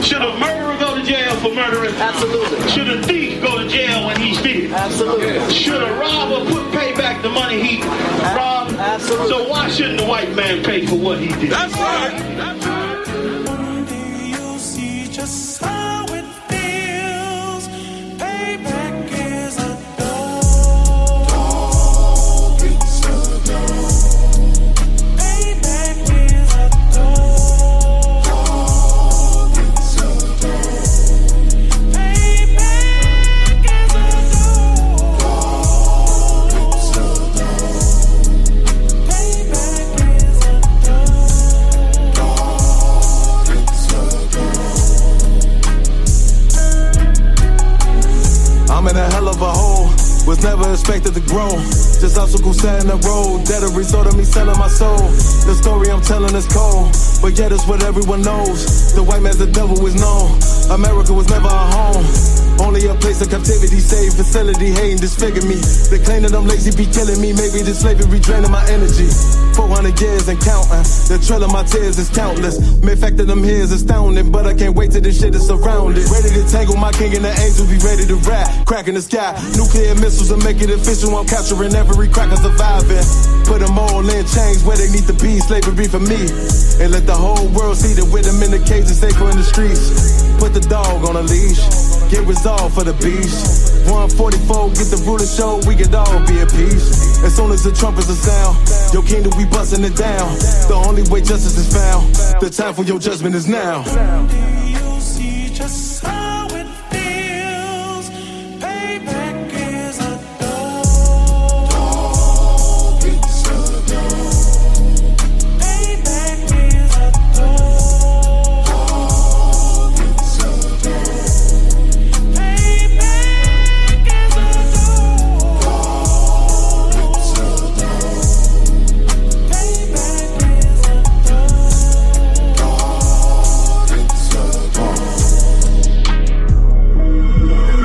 Should a murderer go to jail for murdering? Absolutely. Should a thief go to jail when he steals? Absolutely. Should a robber pay back the money he robbed? Absolutely. So why shouldn't the white man pay for what he did? That's right. That's right. You'll see just how it feels. Payback is a dog. It's a dog. Payback is a dog. It's a dog. Payback is a dog. It's a dog. Payback is a I'm in a hell of a hole, was never expected to grow. Just obstacles set in the road, that a result of me selling my soul. The story I'm telling is cold, but yet it's what everyone knows. The white man's the devil is known. America was never a home, only a place of captivity, safe facility, hating, disfigure me. They claim that I'm lazy, be killing me. Maybe this slavery draining my energy. 400 years and counting, the trail of my tears is countless. Main fact that I'm here is astounding, but I can't wait till this shit is surrounded. Ready to tangle my king and the angels, be ready to rap. Crack in the sky, nuclear missiles and make it official. I'm capturing every cracker surviving. Put them all in chains where they need to be, slavery for me. And let the whole world see that with them in the cage and safer in the streets. Put the dog on a leash, get resolved for the beast. 144, get the ruler show, we could all be at peace. As soon as the trumpets are sound, your kingdom we busting it down. The only way justice is found, the time for your judgment is now. You'll see just how it feels. Payback is a dog. It's a dog. Payback is a dog. It's a dog. Payback is a dog. It's a dog. Payback is a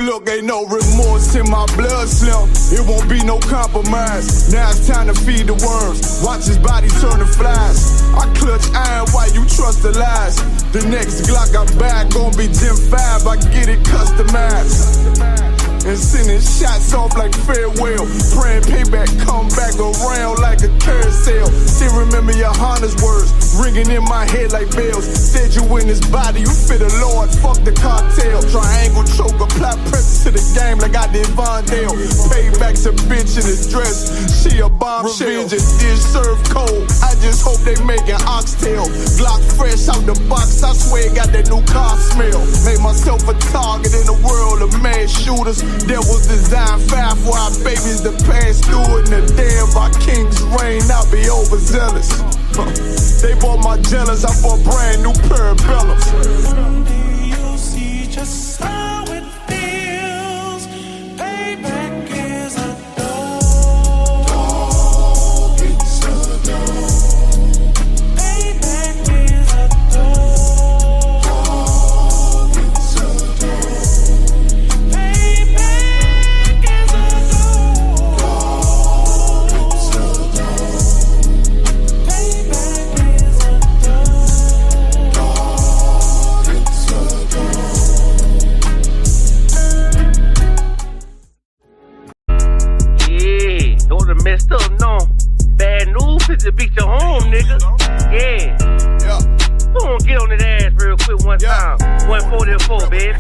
Look, ain't no remorse in my blood slim. It won't be no compromise. Now it's time to feed the worms. Watch his body turn to flies. I clutch iron while you trust the lies. The next Glock I buy gon' be Gen 5. I get it customized. And sending shots off like farewell. Praying payback come back around like a carousel. Still remember your Honda's words ringing in my head like bells. Said you in this body, you fit the Lord, fuck the cartel. Triangle choke, apply pressure to the game like I did Vondale. Payback's a bitch in his dress, she a bombshell. Revenge is dish served cold, I just hope they making oxtail. Glock fresh out the box, I swear it got that new car smell. Made myself a target in the world of mad shooters. There was design 5 for our babies to pass through. In the day of our king's reign, I'll be overzealous. They bought my jealous, I bought brand new parabellums. You'll see just how it feels. Payback is a dog. It's a dog. Payback is a dog. It's a dog. Payback is a dog. It's a dog. Payback is a messed up, no. Bad news is to beat your home, nigga. Yeah. Go on, get on that ass real quick one time. 144, baby.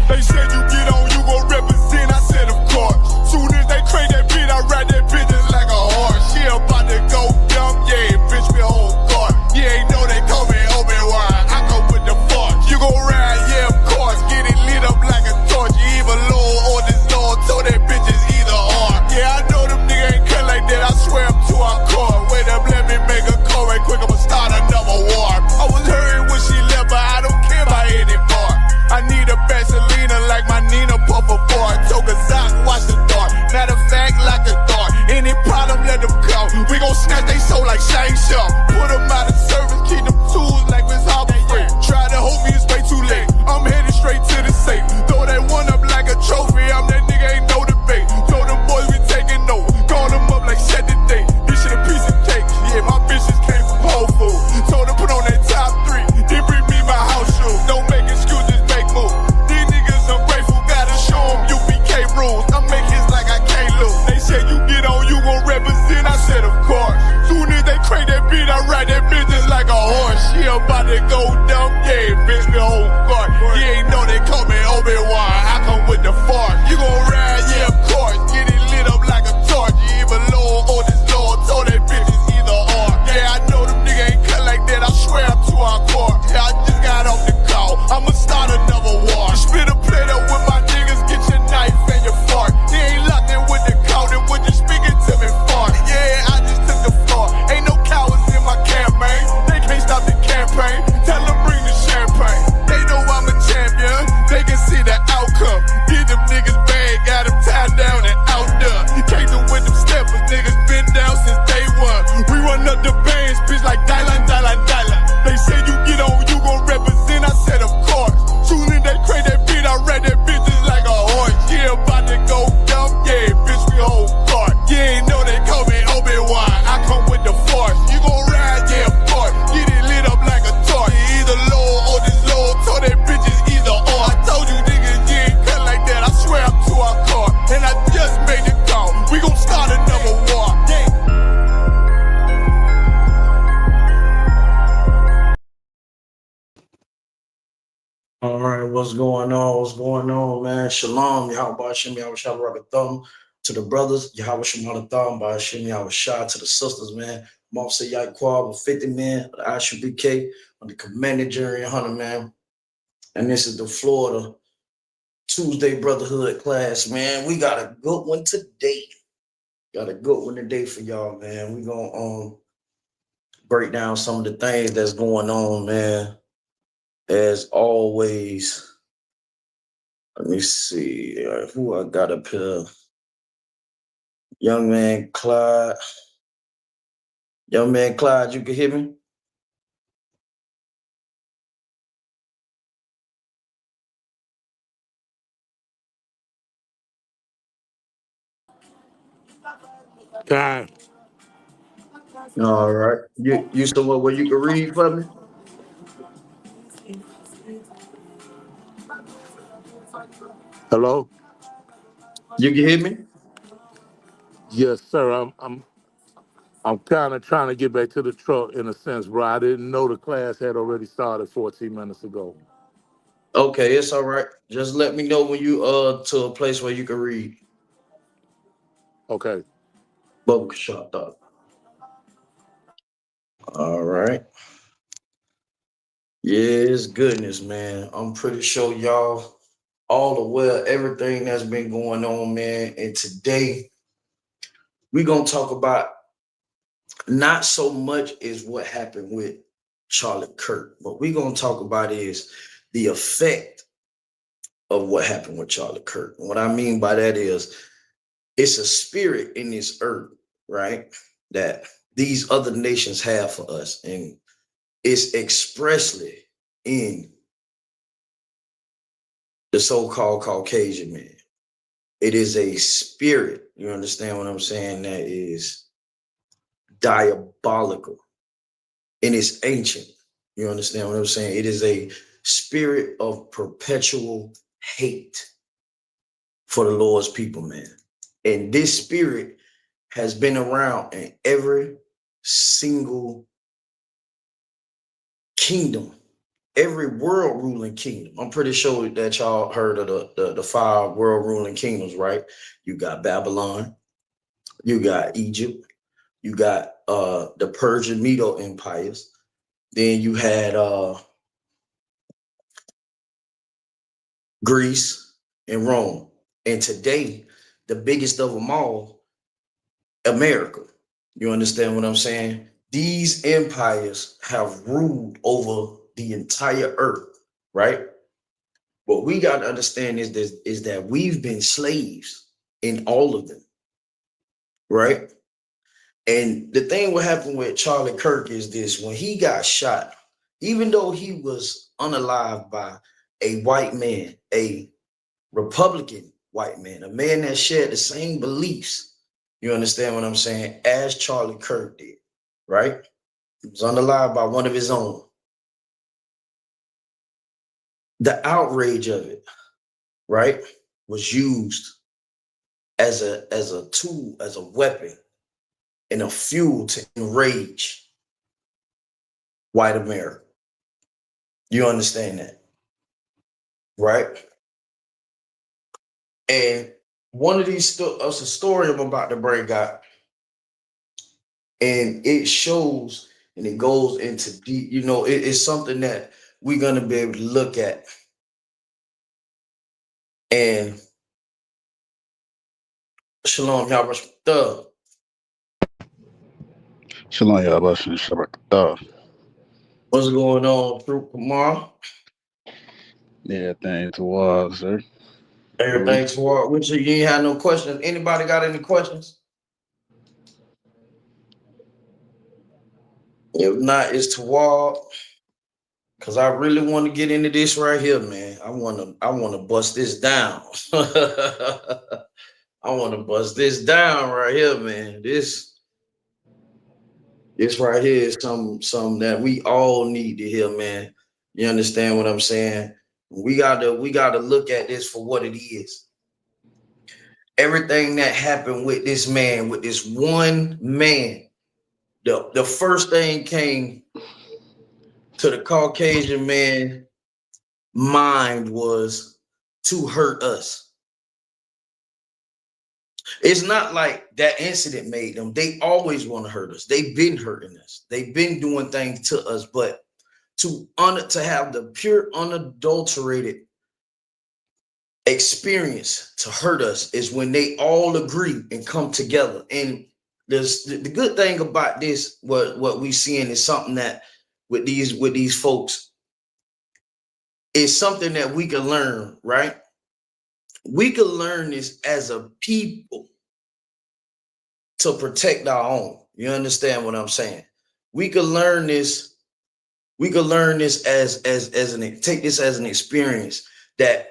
They said you get on, you gon' represent. I said, of course. Soon as they crank that beat, I ride that bitch just like a horse. She about to go dumb, yeah, bitch, me whole guard. You ain't know they call me Obi-Wan. I go with the force. You gon' ride, yeah, of course. Get it lit up like a torch. You even low or this low, so that bitch is either or. Yeah, I know them niggas ain't cut like that. I swear I'm too hardcore. Wait up, let me make a call right quick. I'ma start another war. I was hurting when she left, but I don't care about any part. I need a Vaseline like my Nina Yeah, about to go dumb, yeah, bitch, the whole guard. You ain't know they call me Obi-Wan, I come with the fart. You gon' ride, yeah, of course, get it lit up like a torch. You even low on this Lord, told that bitches either or. Yeah, I know them niggas ain't cut like that, I swear I'm to our core. Yeah, I just got off the call, I'ma start another war. Split a plate up with my niggas, get your knife and your fork. He ain't locked in with the count, and what you speaking to me for? Yeah, I just took the floor, ain't no cowards in my campaign. They can't stop the campaign, tell them bring the champagne. They know I'm a champion, they can see the outcome. Get them niggas bad, got them tied down and out there. Came through with them steppers, niggas been down since day one. We run up the bands, bitch, like Dylan. They say you get on, you gon' represent, I said of course. Soon as they crate that beat, I read that bitch just like a horse. Yeah, about to go dumb, yeah, bitch, we hold guard. You ain't know they call me Obi-Wan, I come with the force. You gon' ride, yeah, of course, get it lit up like a torch. You either low or this low, told that bitches either or. I told you niggas, you ain't cut like that, I swear I'm to our car. And I just made the call, we gon' start another war. Yeah. All right, what's going on? What's going on, man? Shalom, Yahweh Shem, Yahweh Shabbat Thumb to the brothers, Yahweh Shemana Thumb, by Shem, Yahweh Shah to the sisters, man. Mom say Yaquab with 50 men, the Isupk on the commanding jury 100, man. And this is the Florida Tuesday Brotherhood class, man. We got a good one today. Got a good one today for y'all, man. We gonna break down some of the things that's going on, man. As always, let me see who I got up here. Young man Clyde. Young man Clyde, you can hear me? God. All right. You somewhere where you can read for me? Hello? You can hear me? Yes, sir. I'm kind of trying to get back to the truck in a sense, bro. I didn't know the class had already started 14 minutes ago. Okay, it's all right. Just let me know when you to a place where you can read. Okay. Bubble shot up. All right. Yes, goodness, man. I'm pretty sure y'all all aware of everything that's been going on, man. And today we're gonna talk about not so much is what happened with Charlie Kirk, but we're gonna talk about is the effect of what happened with Charlie Kirk. And what I mean by that is it's a spirit in this earth, right? That these other nations have for us. And it's expressly in the so-called Caucasian man. It is a spirit, you understand what I'm saying, that is diabolical and it's ancient. You understand what I'm saying? It is a spirit of perpetual hate for the Lord's people, man. And this spirit has been around in every single kingdom, every world ruling kingdom. I'm pretty sure that y'all heard of the 5 world ruling kingdoms, right? You got Babylon, you got Egypt, you got the Persian Medo empires, then you had Greece and Rome. And today, the biggest of them all, America. You understand what I'm saying? These empires have ruled over the entire earth, right? What we got to understand is that we've been slaves in all of them, right? And the thing what happened with Charlie Kirk is this: when he got shot, even though he was unalived by a white man, a Republican white man, a man that shared the same beliefs, you understand what I'm saying, as Charlie Kirk did, right? He was unalived by one of his own. The outrage of it, right, was used as a tool, as a weapon, and a fuel to enrage white America. You understand that, right? And one of these it's a story I'm about to bring out, and it shows and it goes into deep. It's something that we're gonna be able to look at. And Shalom, y'all. Shalom, Yabashin Shabakatah. What's going on, True Kumar? Yeah, thing to sir. Cool. Everything's for with you. You ain't had no questions. Anybody got any questions? If not, it's Tawad. Cause I really want to get into this right here, man. I wanna bust this down. I wanna bust this down right here, man. This right here is some that we all need to hear, man. You understand what I'm saying? We gotta look at this for what it is. Everything that happened with this man, with this one man, the first thing came to the Caucasian man mind was to hurt us. It's not like that incident made them. They always want to hurt us. They've been hurting us. They've been doing things to us, but to have the pure, unadulterated experience to hurt us is when they all agree and come together. And the good thing about this, what we seeing is something that with these folks is something that we can learn, right? We can learn this as a people to protect our own. You understand what I'm saying? We could learn this. We could learn this take this as an experience that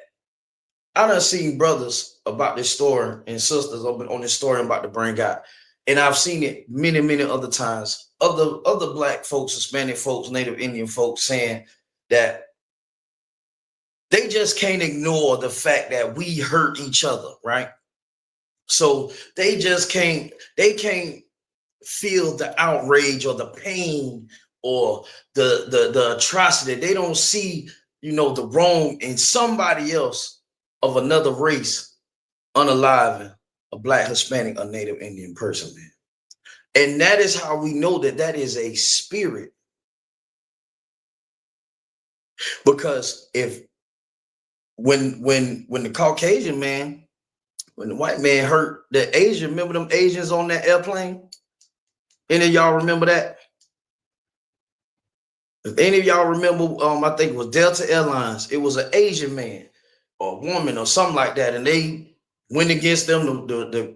I done seen brothers about this story and sisters on this story I'm about to bring out. And I've seen it many, many other times. Other Black folks, Hispanic folks, Native Indian folks saying that they just can't ignore the fact that we hurt each other, right? So they can't feel the outrage or the pain or the atrocity. They don't see, the wrong in somebody else of another race unaliving a Black, Hispanic, or Native Indian person, man. And that is how we know that is a spirit. Because when the Caucasian man, when the white man hurt the Asian, remember them Asians on that airplane? Any of y'all remember that? If any of y'all remember, I think it was Delta Airlines. It was an Asian man or woman or something like that, and they went against them. The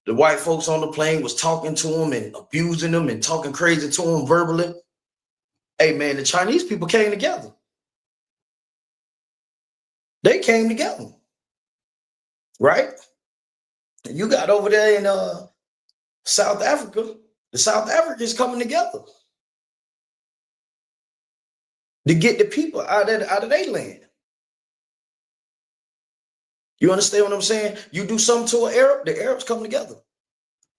white folks on the plane was talking to them and abusing them and talking crazy to them verbally. Hey, man, the Chinese people came together. They came together, right? You got over there in South Africa, the South Africans coming together to get the people out of their land. You understand what I'm saying? You do something to an Arab, the Arabs come together.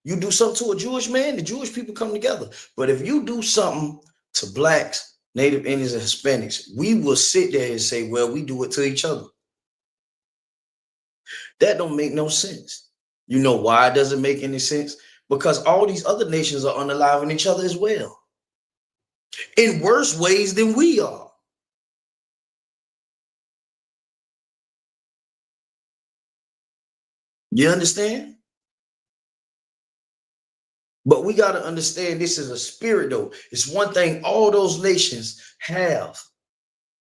You do something to a Jewish man, the Jewish people come together. But if you do something to Blacks, Native Indians, and Hispanics, we will sit there and say, well, we do it to each other. That don't make no sense. You know why it doesn't make any sense? Because all these other nations are unaliving each other as well, in worse ways than we are. You understand? But we got to understand this is a spirit, though. It's one thing all those nations have.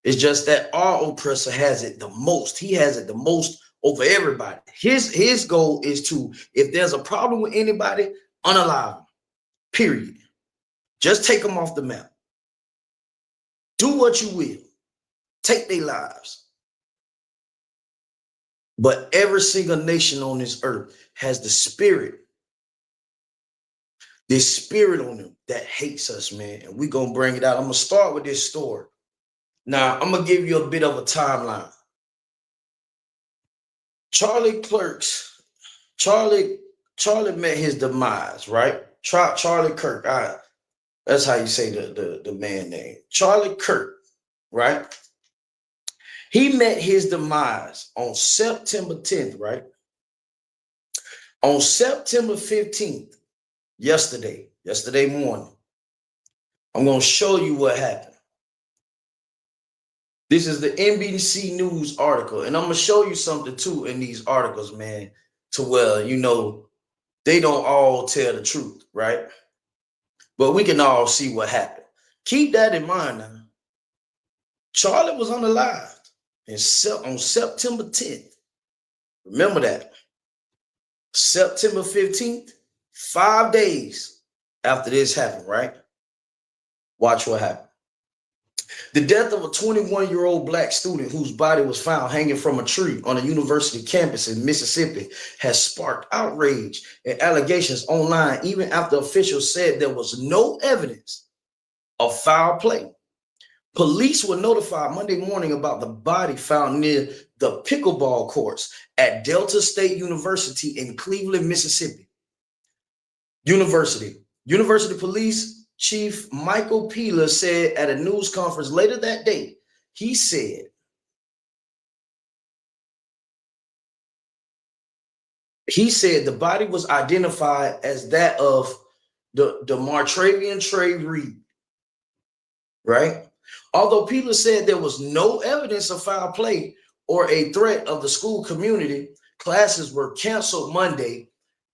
It's just that our oppressor has it the most. He has it the most over everybody. His goal is to, if there's a problem with anybody, unalive them, period. Just take them off the map. Do what you will. Take their lives. But every single nation on this earth has the spirit, this spirit on them that hates us, man. And we're going to bring it out. I'm going to start with this story. Now, I'm going to give you a bit of a timeline. Charlie met his demise, right? Charlie Kirk. That's how you say the man name. Charlie Kirk, right? He met his demise on September 10th, right? On September 15th, yesterday morning, I'm going to show you what happened. This is the NBC News article, and I'm going to show you something too in these articles, man, to where, you know, they don't all tell the truth, right? But we can all see what happened. Keep that in mind now. Charlie was unalived on September 10th. Remember that. September 15th, 5 days after this happened, right? Watch what happened. The death of a 21-year-old black student whose body was found hanging from a tree on a university campus in Mississippi has sparked outrage and allegations online, even after officials said there was no evidence of foul play. Police were notified Monday morning about the body found near the pickleball courts at Delta State University in Cleveland, Mississippi. University Police Chief Michael Peeler said at a news conference later that day, he said, the body was identified as that of the Martravian Trey Reed, right? Although Peeler said there was no evidence of foul play or a threat of the school community, classes were canceled Monday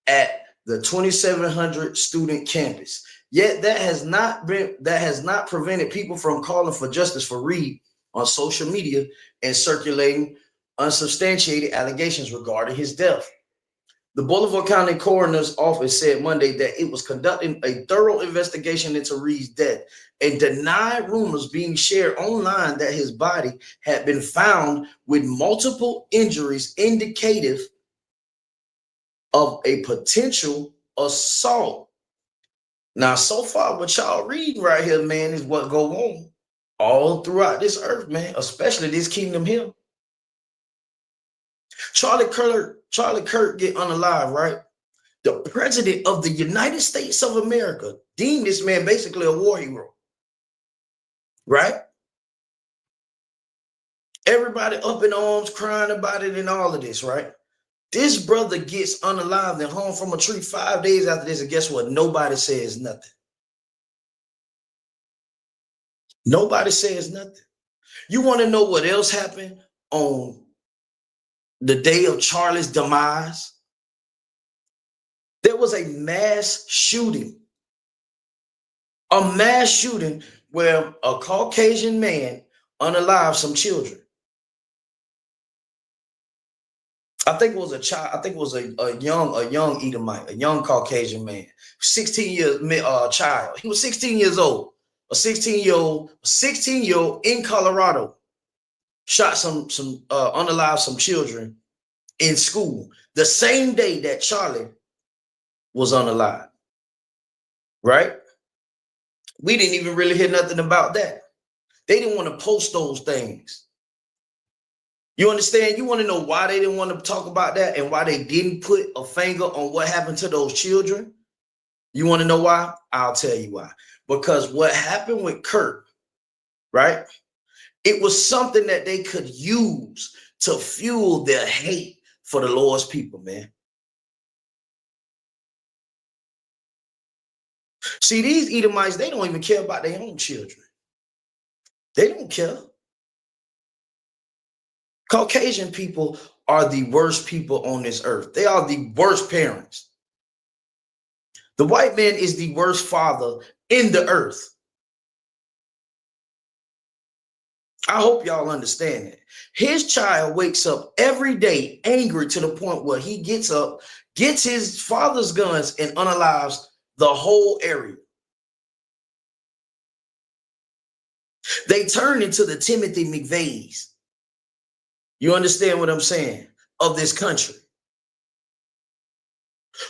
at the 2,700 student campus. Yet that has not prevented people from calling for justice for Reed on social media and circulating unsubstantiated allegations regarding his death. The Boulevard County Coroner's Office said Monday that it was conducting a thorough investigation into Reed's death and denied rumors being shared online that his body had been found with multiple injuries indicative of a potential assault. Now, so far, what y'all reading right here, man, is what go on all throughout this earth, man, especially this kingdom here. Charlie Kirk get unalive, right? The president of the United States of America deemed this man basically a war hero, right? Everybody up in arms, crying about it and all of this, right? This brother gets unalived and hung from a tree 5 days after this, and guess what? Nobody says nothing. Nobody says nothing. You want to know what else happened on the day of Charlie's demise? There was a mass shooting. A mass shooting where a Caucasian man unalived some children. I think it was a child. I think it was a young Edomite, a young Caucasian man, 16 years child. He was 16 years old. A 16-year-old in Colorado shot some unalived some children in school the same day that Charlie was unalived. Right? We didn't even really hear nothing about that. They didn't want to post those things. You understand? You want to know why they didn't want to talk about that and why they didn't put a finger on what happened to those children? You want to know why? I'll tell you why. Because what happened with Kirk, right? It was something that they could use to fuel their hate for the Lord's people, man. See, these Edomites, they don't even care about their own children. They don't care. Caucasian people are the worst people on this earth. They are the worst parents. The white man is the worst father in the earth. I hope y'all understand that. His child wakes up every day angry to the point where he gets up, gets his father's guns, and unalives the whole area. They turn into the Timothy McVeighs. You understand what I'm saying? Of this country.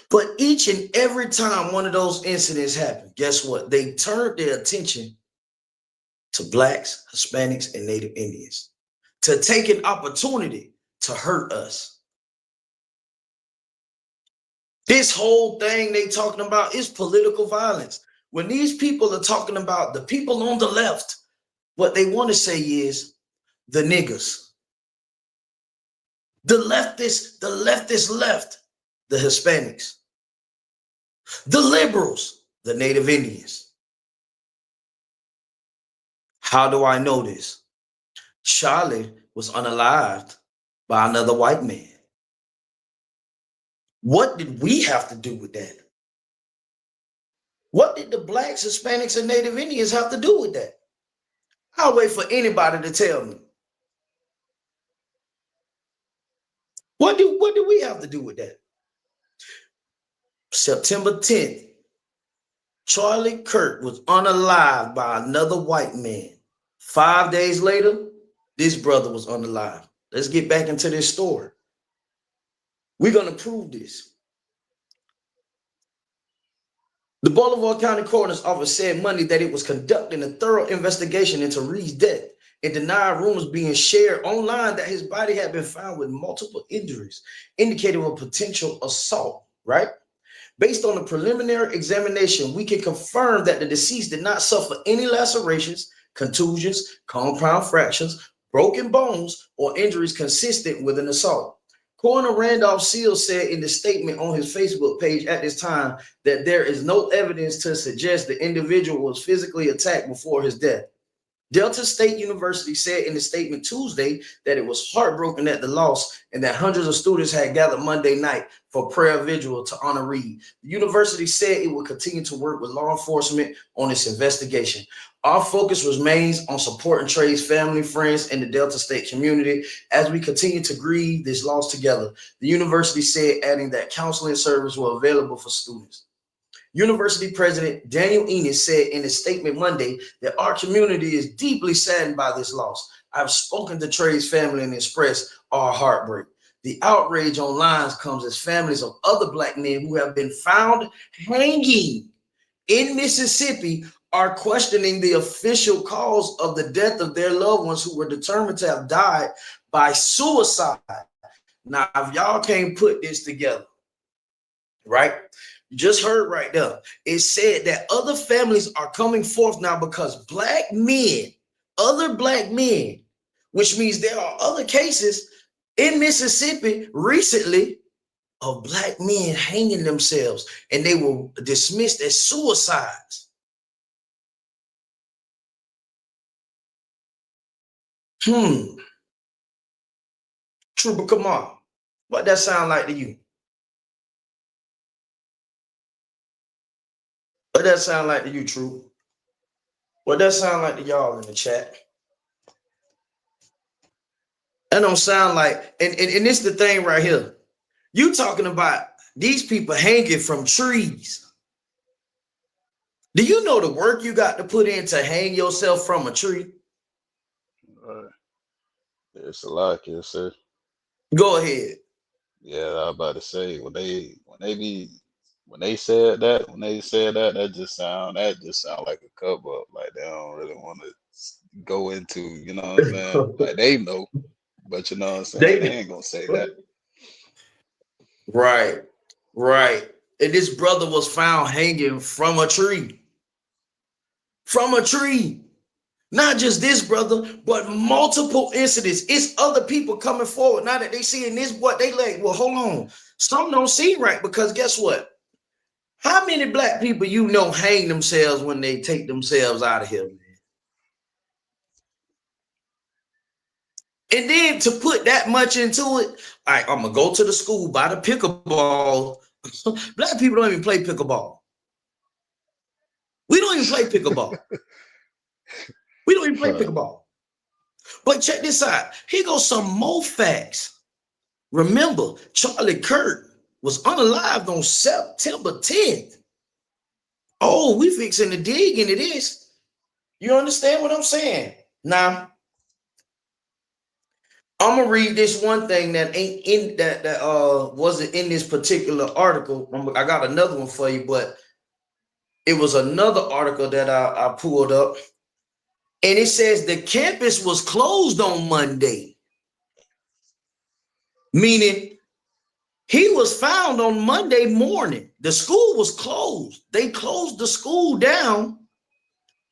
But each and every time one of those incidents happened, guess what? They turned their attention to blacks, Hispanics, and Native Indians to take an opportunity to hurt us. This whole thing they talking about is political violence. When these people are talking about the people on the left What they want to say is the niggas. The leftist left, the Hispanics. The liberals, the Native Indians. How do I know this? Charlie was unalived by another white man. What did we have to do with that? What did the blacks, Hispanics, and Native Indians have to do with that? I'll wait for anybody to tell me. What do we have to do with that? September 10th, Charlie Kirk was unalived by another white man. 5 days later, this brother was unalived. Let's get back into this story. We're going to prove this. The Bolivar County Coroner's Office said Monday that it was conducting a thorough investigation into Reed's death and denied rumors being shared online that his body had been found with multiple injuries, indicating a potential assault, right? Based on the preliminary examination, we can confirm that the deceased did not suffer any lacerations, contusions, compound fractures, broken bones, or injuries consistent with an assault. Coroner Randolph Seals said in the statement on his Facebook page at this time that there is no evidence to suggest the individual was physically attacked before his death. Delta State University said in the statement Tuesday that it was heartbroken at the loss and that hundreds of students had gathered Monday night for prayer vigil to honor Reed. The university said it would continue to work with law enforcement on its investigation. Our focus remains on supporting Trey's family, friends, and the Delta State community as we continue to grieve this loss together. The university said, adding that counseling services were available for students. University President Daniel Enos said in a statement Monday that our community is deeply saddened by this loss. I've spoken to Trey's family and expressed our heartbreak. The outrage online comes as families of other Black men who have been found hanging in Mississippi are questioning the official cause of the death of their loved ones who were determined to have died by suicide. Now, if y'all can't put this together, right? You just heard right there. It said that other families are coming forth now because Black men, other Black men, which means there are other cases in Mississippi recently of Black men hanging themselves, and they were dismissed as suicides. True, but come on. What that sound like to you? What that sound like to you, True? What that sound like to y'all in the chat? That don't sound like, and it's the thing right here. You talking about these people hanging from trees. Do you know the work you got to put in to hang yourself from a tree? It's a lot, kid, sir. Go ahead. Yeah, I was about to say when they said that, that just sound like a cover up. Like they don't really want to go into, you know what I'm saying? Like they know, but you know what I'm saying? They ain't gonna say that. Right. And this brother was found hanging from a tree. From a tree. Not just this brother, but multiple incidents. It's other people coming forward now that they seeing this, what they like. Well, hold on. Something don't seem right, because guess what? How many Black people you know hang themselves when they take themselves out of here, man? And then to put that much into it, all right, I'm gonna go to the school, buy the pickleball. Black people don't even play pickleball. We don't even play pickleball. We don't even play pickleball. But check this out. Here goes some more facts. Remember, Charlie Kirk was unalived on September 10th. Oh, we fixing to dig into this. You understand what I'm saying? Now, I'm gonna read this one thing that ain't in that wasn't in this particular article. I got another one for you, but it was another article that I pulled up. And it says the campus was closed on Monday, meaning he was found on Monday morning. The school was closed. They closed the school down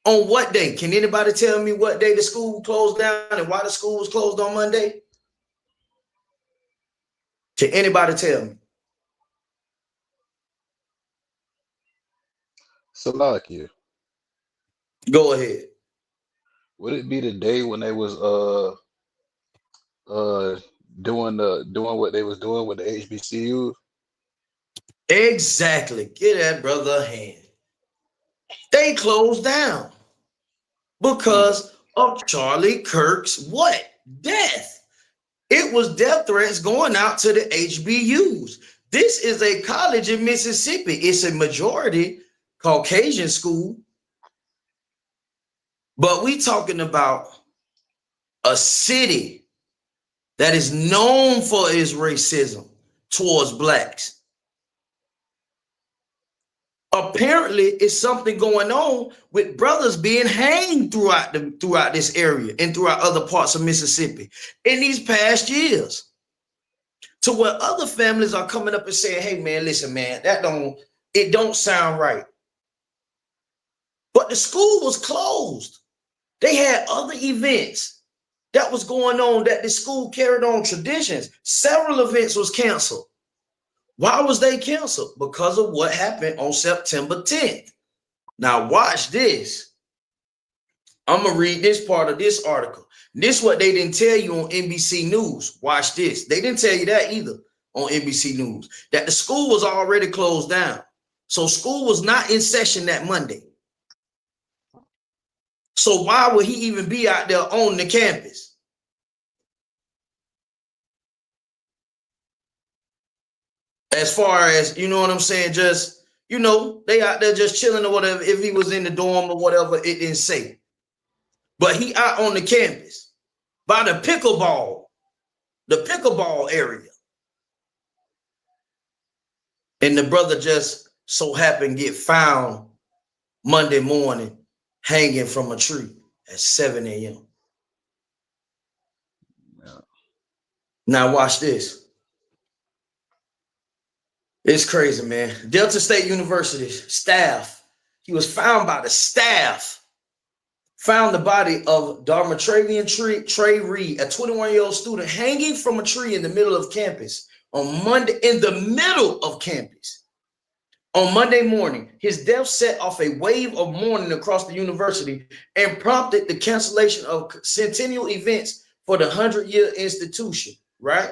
On what day? Can anybody tell me what day the school closed down and why the school was closed on Monday? Can anybody tell me? Salakia. Go ahead. Would it be the day when they was doing what they was doing with the HBCUs? Exactly. Get that brother a hand. They closed down because of Charlie Kirk's what? Death. It was death threats going out to the HBUs. This is a college in Mississippi. It's a majority Caucasian school. But we talking about a city that is known for its racism towards blacks. Apparently, it's something going on with brothers being hanged throughout this area and throughout other parts of Mississippi in these past years. To where other families are coming up and saying, hey man, listen, man, it don't sound right. But the school was closed. They had other events that was going on that the school carried on traditions. Several events was canceled. Why was they canceled? Because of what happened on September 10th. Now watch this. I'm going to read this part of this article. This is what they didn't tell you on NBC News. Watch this. They didn't tell you that either on NBC News, that the school was already closed down. So school was not in session that Monday. So why would he even be out there on the campus? As far as, you know what I'm saying, just, you know, they out there just chilling or whatever. If he was in the dorm or whatever, it didn't say. But he out on the campus by the pickleball area. And the brother just so happened to get found Monday morning hanging from a tree at 7 a.m. Yeah. Now watch this. It's crazy, man. Delta State University staff. He was found by the staff. Found the body of Darmatravian Trey Reed, a 21-year-old student, hanging from a tree in the middle of campus on Monday. In the middle of campus on Monday morning, his death set off a wave of mourning across the university and prompted the cancellation of centennial events for the 100-year institution. Right.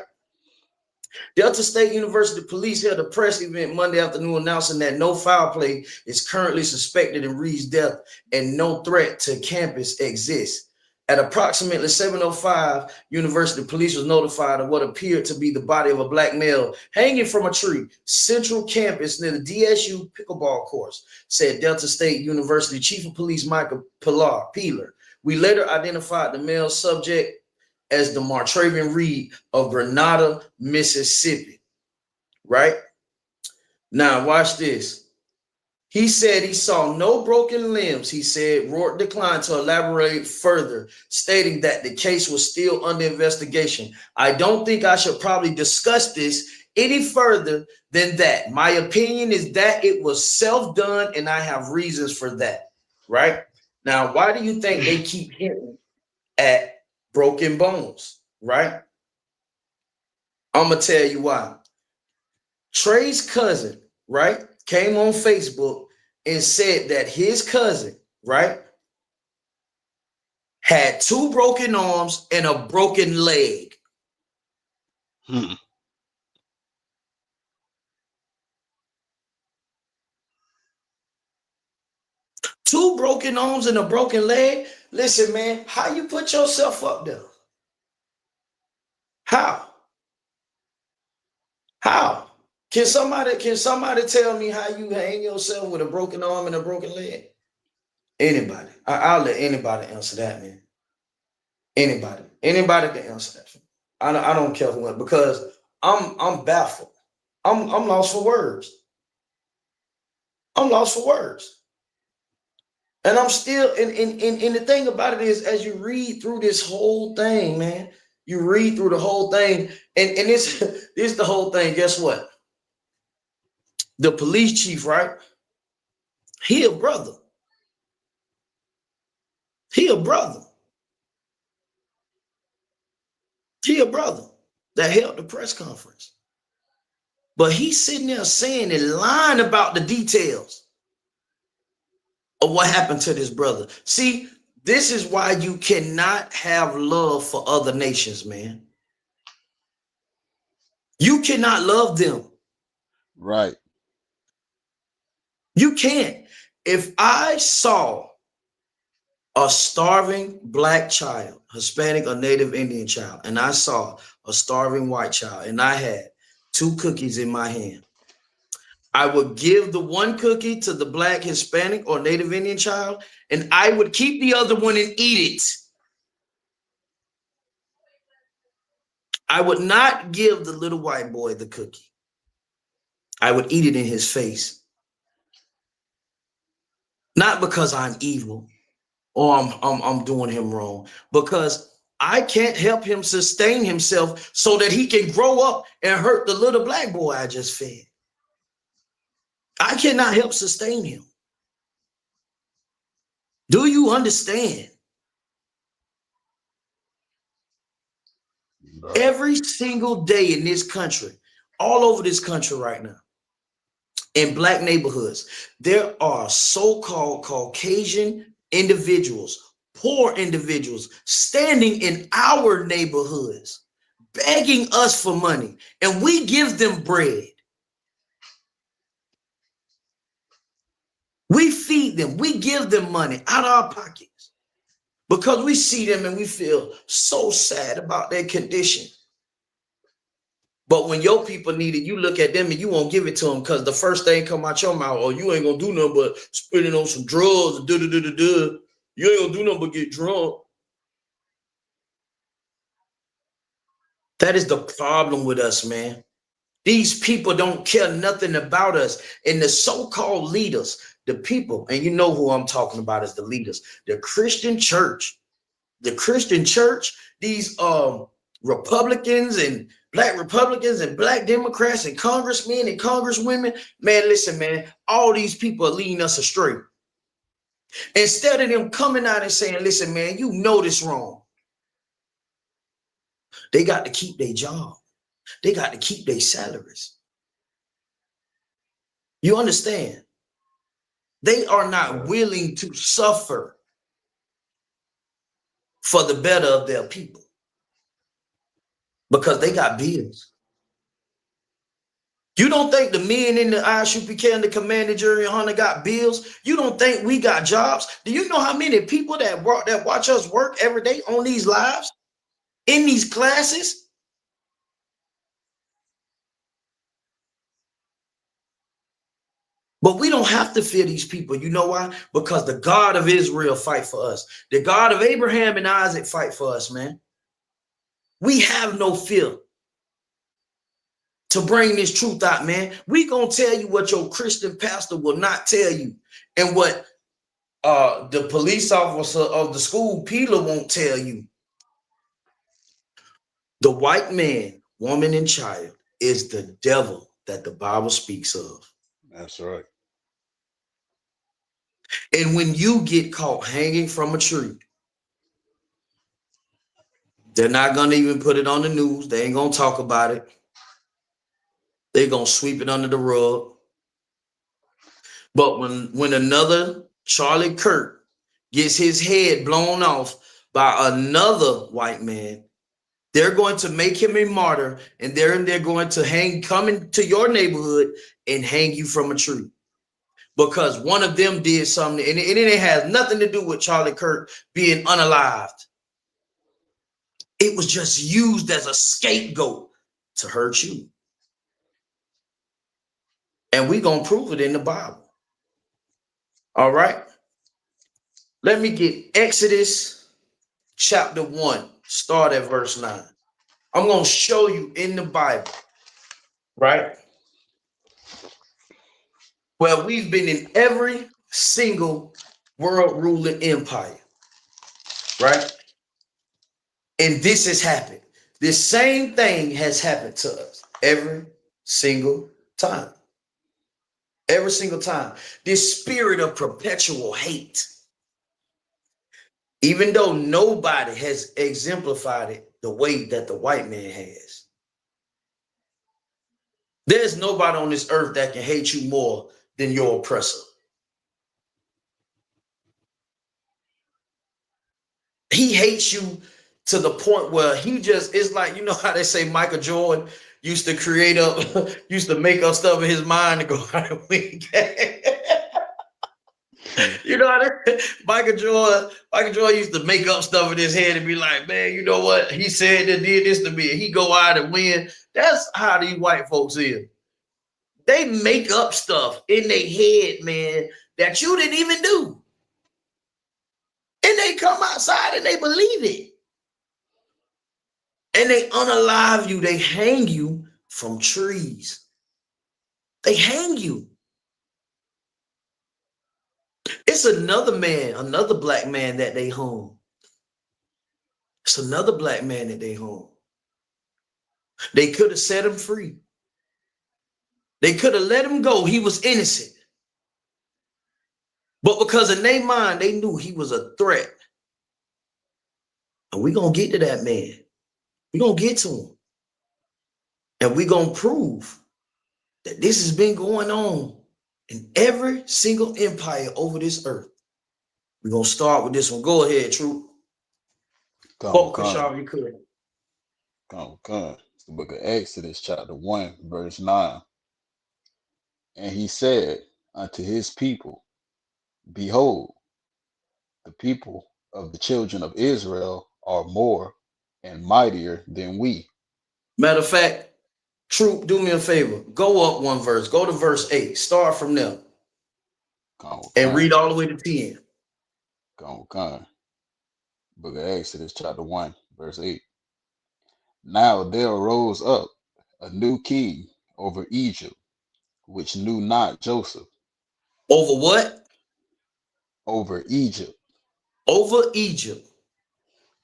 Delta State University police held a press event Monday afternoon announcing that no foul play is currently suspected in Reed's death and no threat to campus exists. At approximately 7:05, University police was notified of what appeared to be the body of a black male hanging from a tree, central campus near the DSU pickleball course, said Delta State University Chief of Police Michael Peeler. We later identified the male subject as the Martravian Reed of Grenada, Mississippi. Right? Now, watch this. He said he saw no broken limbs. He said Rourke declined to elaborate further, stating that the case was still under investigation. I don't think I should probably discuss this any further than that. My opinion is that it was self-done, and I have reasons for that. Right? Now, why do you think they keep hitting at broken bones, right? I'm going to tell you why. Trey's cousin, right, came on Facebook and said that his cousin, right, had 2 broken arms and a broken leg. 2 broken arms and a broken leg. Listen, man, how you put yourself up there? How? Can somebody tell me how you hang yourself with a broken arm and a broken leg? Anybody. I'll let anybody answer that, man. Anybody can answer that. I don't care who, because I'm baffled. I'm lost for words. I'm lost for words. And I'm still, and the thing about it is, as you read through this whole thing, man, you read through the whole thing, and this is the whole thing. Guess what? The police chief, right? He a brother. He a brother. He a brother that held the press conference. But he's sitting there saying and lying about the details of what happened to this brother. See, this is why you cannot have love for other nations, man. You cannot love them. Right. You can't. If I saw a starving black child, Hispanic or Native Indian child, and I saw a starving white child, and I had 2 cookies in my hand, I would give the 1 cookie to the black, Hispanic, or Native Indian child, and I would keep the other one and eat it. I would not give the little white boy the cookie. I would eat it in his face. Not because I'm evil or I'm doing him wrong, because I can't help him sustain himself so that he can grow up and hurt the little black boy I just fed. I cannot help sustain him. Do you understand? Right. Every single day in this country, all over this country right now, in black neighborhoods, there are so-called Caucasian individuals, poor individuals, standing in our neighborhoods, begging us for money, and we give them bread. We feed them, we give them money out of our pockets because we see them and we feel so sad about their condition. But when your people need it, you look at them and you won't give it to them because the first thing come out your mouth, oh, you ain't gonna do nothing but spending on some drugs, You ain't gonna do nothing but get drunk. That is the problem with us, man. These people don't care nothing about us. And the so-called leaders, the people, and you know who I'm talking about as the leaders, the Christian church, these Republicans and black Democrats and congressmen and congresswomen, man, listen, man, all these people are leading us astray. Instead of them coming out and saying, listen, man, you know this wrong. They got to keep their job. They got to keep their salaries. You understand? They are not willing to suffer for the better of their people because they got bills. You don't think the men in the Isupk and the Commander Jury Hunter got bills? You don't think we got jobs? Do you know how many people that watch us work every day on these lives, in these classes? But we don't have to fear these people. You know why? Because the God of Israel fight for us. The God of Abraham and Isaac fight for us, man. We have no fear to bring this truth out, man. We gonna tell you what your Christian pastor will not tell you, and what the police officer of the school, Peeler, won't tell you. The white man, woman, and child is the devil that the Bible speaks of. That's right. And when you get caught hanging from a tree, they're not going to even put it on the news. They ain't going to talk about it. They're going to sweep it under the rug. But when another Charlie Kirk gets his head blown off by another white man, they're going to make him a martyr, and they're going to come into your neighborhood and hang you from a tree. Because one of them did something, and it has nothing to do with Charlie Kirk being unalived. It was just used as a scapegoat to hurt you. And we're going to prove it in the Bible. All right. Let me get Exodus chapter 1, start at verse 9. I'm going to show you in the Bible, right? Well, we've been in every single world ruling empire, right? And this has happened. This same thing has happened to us every single time. Every single time. This spirit of perpetual hate. Even though nobody has exemplified it the way that the white man has. There's nobody on this earth that can hate you more than your oppressor. He hates you to the point where he just, it's like, you know how they say Michael Jordan used to create up, used to make up stuff in his mind to go out and win. You know what Michael Jordan used to make up stuff in his head and be like, man, you know what? He said that did this to me, and he go out and win. That's how these white folks is. They make up stuff in their head, man, that you didn't even do. And they come outside and they believe it. And they unalive you. They hang you from trees. They hang you. It's another man, another black man that they hung. It's another black man that they hung. They could have set him free. They could have let him go. He was innocent. But because in their mind, they knew he was a threat. And we're going to get to that man. We're going to get to him. And we're going to prove that this has been going on in every single empire over this earth. We're going to start with this one. Go ahead, Troop. Come. It's the book of Exodus, chapter 1, verse 9. And he said unto his people, behold, the people of the children of Israel are more and mightier than we. Matter of fact, Troop, do me a favor. Go up one verse. Go to verse 8. Start from there. And read all the way to 10. Book of Exodus, chapter 1, verse 8. Now there arose up a new king over Egypt, which knew not Joseph. Over what? Over Egypt. Over Egypt.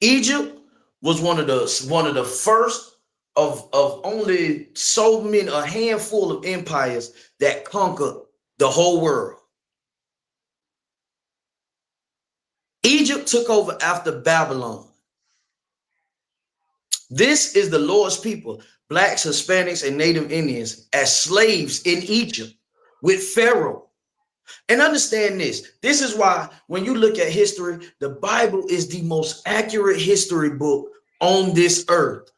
Egypt was one of the first of only so many, a handful of empires that conquered the whole world. Egypt took over after Babylon. This is the Lord's people, blacks, Hispanics, and Native Indians, as slaves in Egypt with Pharaoh. And understand this. This is why when you look at history, the Bible is the most accurate history book on this earth.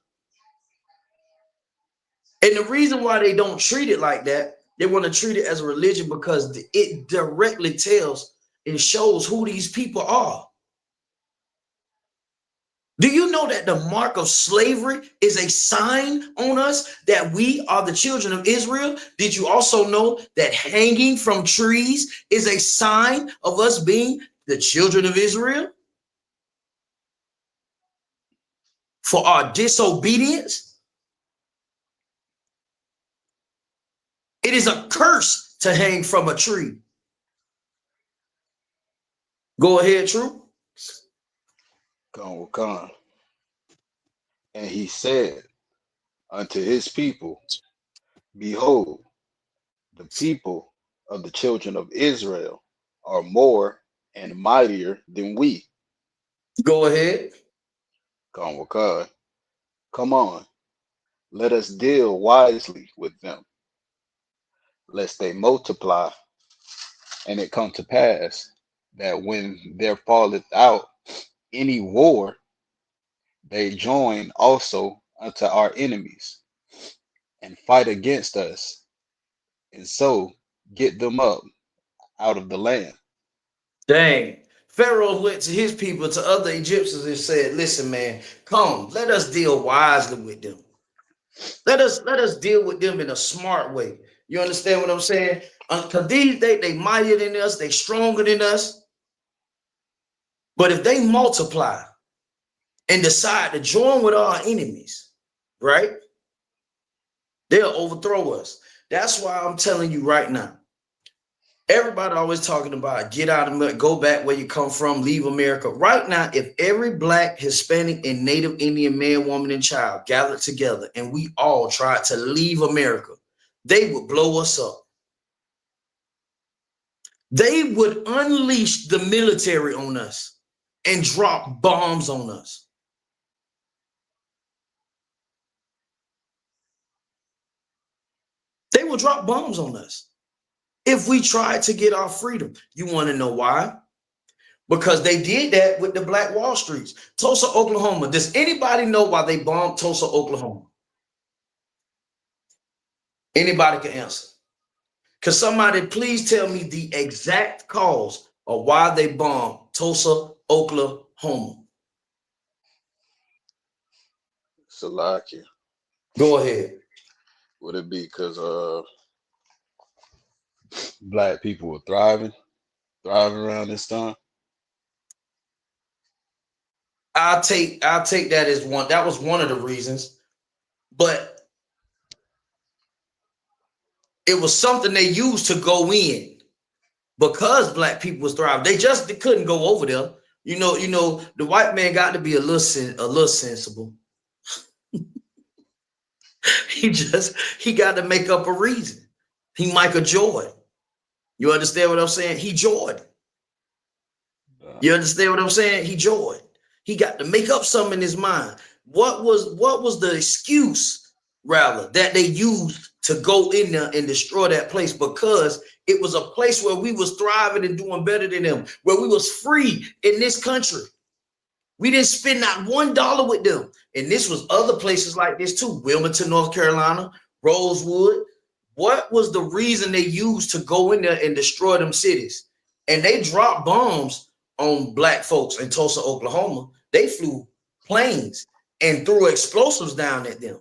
And the reason why they don't treat it like that, they want to treat it as a religion because it directly tells and shows who these people are. Do you know that the mark of slavery is a sign on us that we are the children of Israel? Did you also know that hanging from trees is a sign of us being the children of Israel? For our disobedience? It is a curse to hang from a tree. Go ahead, True. Come. And he said unto his people, behold, the people of the children of Israel are more and mightier than we. Go ahead. Come on, let us deal wisely with them, lest they multiply, and it come to pass that when there falleth out any war, they join also unto our enemies and fight against us, and so get them up out of the land. Dang. Pharaoh went to his people, to other Egyptians, and said, listen, man, come, let us deal wisely with them. Let us deal with them in a smart way. You understand what I'm saying? Because these days, they mightier than us, they stronger than us. But if they multiply and decide to join with our enemies, right, they'll overthrow us. That's why I'm telling you right now, everybody always talking about get out of, go back where you come from, leave America. Right now, if every black, Hispanic, and Native Indian man, woman, and child gathered together and we all tried to leave America, they would blow us up. They would unleash the military on us and drop bombs on us. They will drop bombs on us if we try to get our freedom. You want to know why? Because they did that with the Black Wall Streets. Tulsa, Oklahoma. Does anybody know why they bombed Tulsa, Oklahoma? Anybody can answer. Can somebody please tell me the exact cause of why they bombed Tulsa, Oklahoma? Salakia. Go ahead. Would it be because black people were thriving around this time? I'll take that as one. That was one of the reasons, but it was something they used to go in because black people was thriving. They couldn't go over there. You know, the white man got to be a little sensible. he got to make up a reason. He Michael Jordan. You understand what I'm saying? He Jordan. You understand what I'm saying? He Jordan. He got to make up something in his mind. What was the excuse, rather, that they used to go in there and destroy that place? Because it was a place where we was thriving and doing better than them, where we was free in this country. We didn't spend not $1 with them. And this was other places like this too. Wilmington, North Carolina, Rosewood. What was the reason they used to go in there and destroy them cities? And they dropped bombs on black folks in Tulsa, Oklahoma. They flew planes and threw explosives down at them.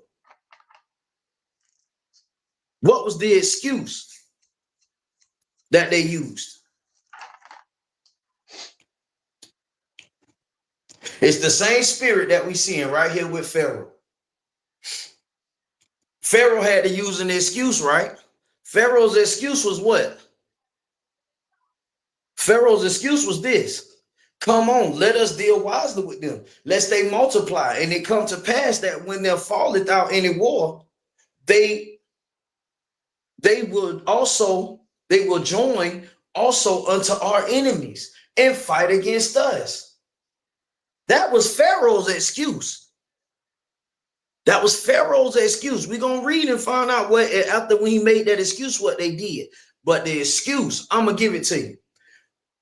What was the excuse that they used? It's the same spirit that we seeing right here with Pharaoh. Pharaoh had to use an excuse, right? Pharaoh's excuse was what? Pharaoh's excuse was this. Come on, let us deal wisely with them, lest they multiply. And it come to pass that when there falleth out any war, they will join also unto our enemies and fight against us. That was Pharaoh's excuse. That was Pharaoh's excuse. We're going to read and find out what, after when he made that excuse, what they did. But the excuse, I'm going to give it to you.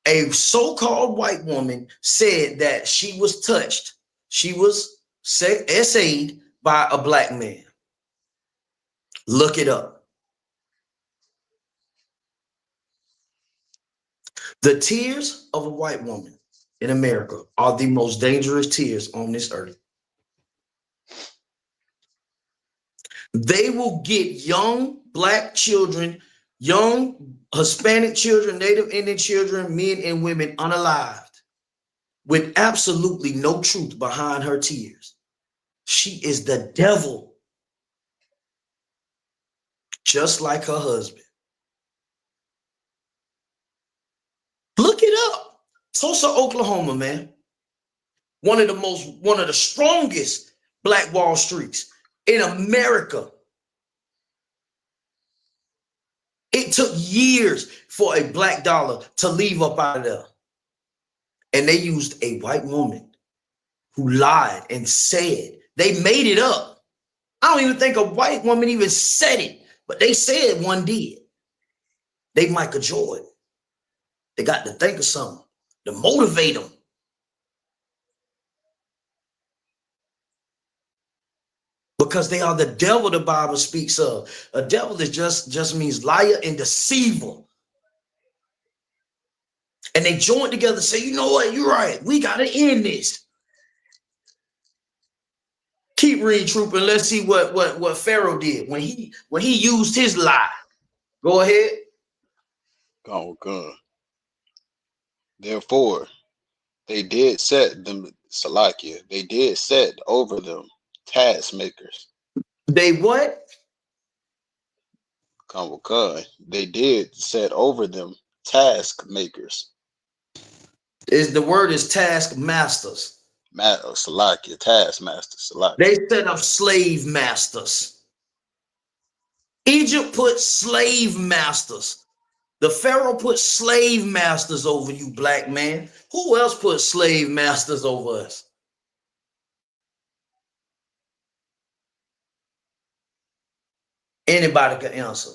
A so-called white woman said that she was touched. She was essayed by a black man. Look it up. The tears of a white woman in America are the most dangerous tears on this earth. They will get young black children, young Hispanic children, Native Indian children, men and women unalived with absolutely no truth behind her tears. She is the devil, just like her husband. Look it up. Tulsa, Oklahoma, man. One of the strongest Black Wall Streets in America. It took years for a black dollar to leave up out of there. And they used a white woman who lied and said, they made it up. I don't even think a white woman even said it, but they said one did. They Michael Jordan. They got to think of something to motivate them. Because they are the devil the Bible speaks of. A devil is just means liar and deceiver. And they join together and say, you know what, you're right. We got to end this. Keep reading, Trooper, and let's see what Pharaoh did when he used his lie. Go ahead. Come on. Therefore, they did set them, Salakia, they did set over them task makers. They what? They did set over them task makers. The word is task masters. Salakia, taskmaster, Salakia. They set up slave masters. Egypt put slave masters The Pharaoh put slave masters over you, black man. Who else put slave masters over us? Anybody can answer.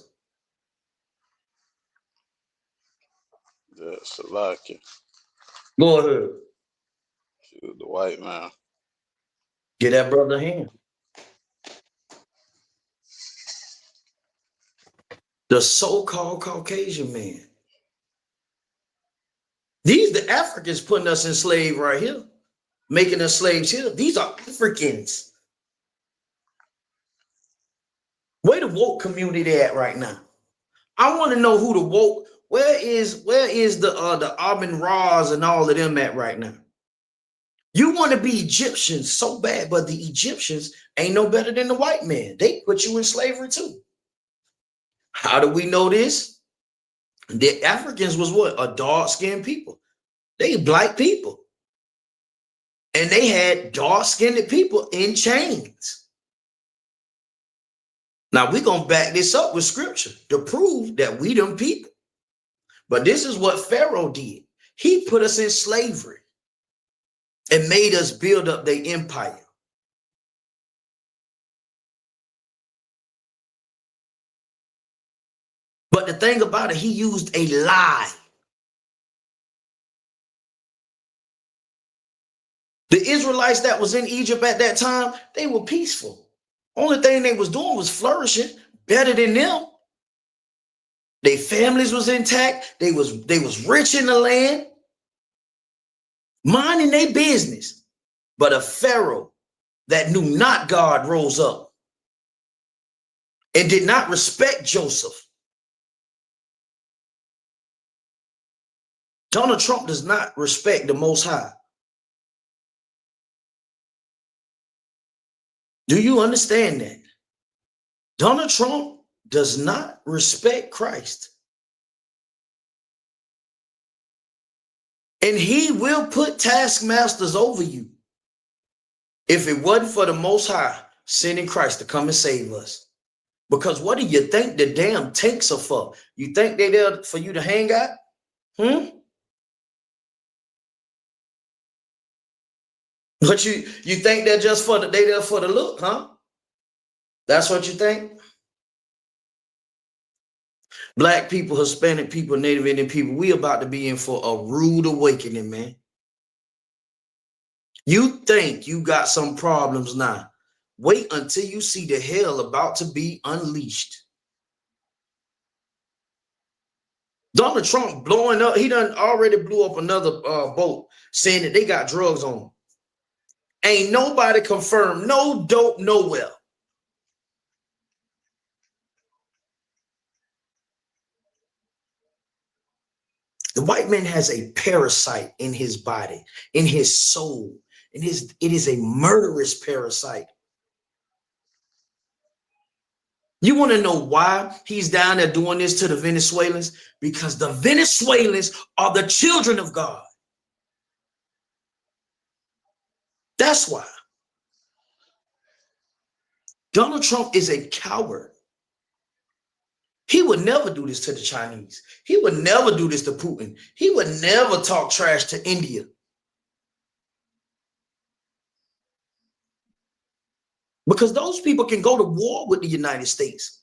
Yeah, Salaki. Go ahead. Shoot, the white man. Get that brother a hand. The so-called Caucasian man. These the Africans putting us in slave right here, making us slaves here. These are Africans. Where the woke community at right now? I want to know who the woke. Where is the Amin Ras and all of them at right now? You want to be Egyptians so bad, but the Egyptians ain't no better than the white man. They put you in slavery too. How do we know this? The Africans was what? A dark-skinned people. They black people. And they had dark-skinned people in chains. Now we're going to back this up with scripture to prove that we them people. But this is what Pharaoh did. He put us in slavery and made us build up their empire. But the thing about it, he used a lie. The Israelites that was in Egypt at that time, they were peaceful. Only thing they was doing was flourishing better than them. Their families was intact. They was rich in the land, minding their business. But a Pharaoh that knew not God rose up and did not respect Joseph. Donald Trump does not respect the Most High. Do you understand that? Donald Trump does not respect Christ. And he will put taskmasters over you if it wasn't for the Most High sending Christ to come and save us. Because what do you think the damn tanks are for? You think they're there for you to hang out? But you think they're just for the, they there for the look, huh? That's what you think? Black people, Hispanic people, Native Indian people, we about to be in for a rude awakening, man. You think you got some problems now. Wait until you see the hell about to be unleashed. Donald Trump blowing up, he done already blew up another boat saying that they got drugs on them. Ain't nobody confirmed, no dope nowhere. The white man has a parasite in his body, in his soul. It is a murderous parasite. You want to know why he's down there doing this to the Venezuelans? Because the Venezuelans are the children of God. That's why. Donald Trump is a coward. He would never do this to the Chinese. He would never do this to Putin. He would never talk trash to India. Because those people can go to war with the United States.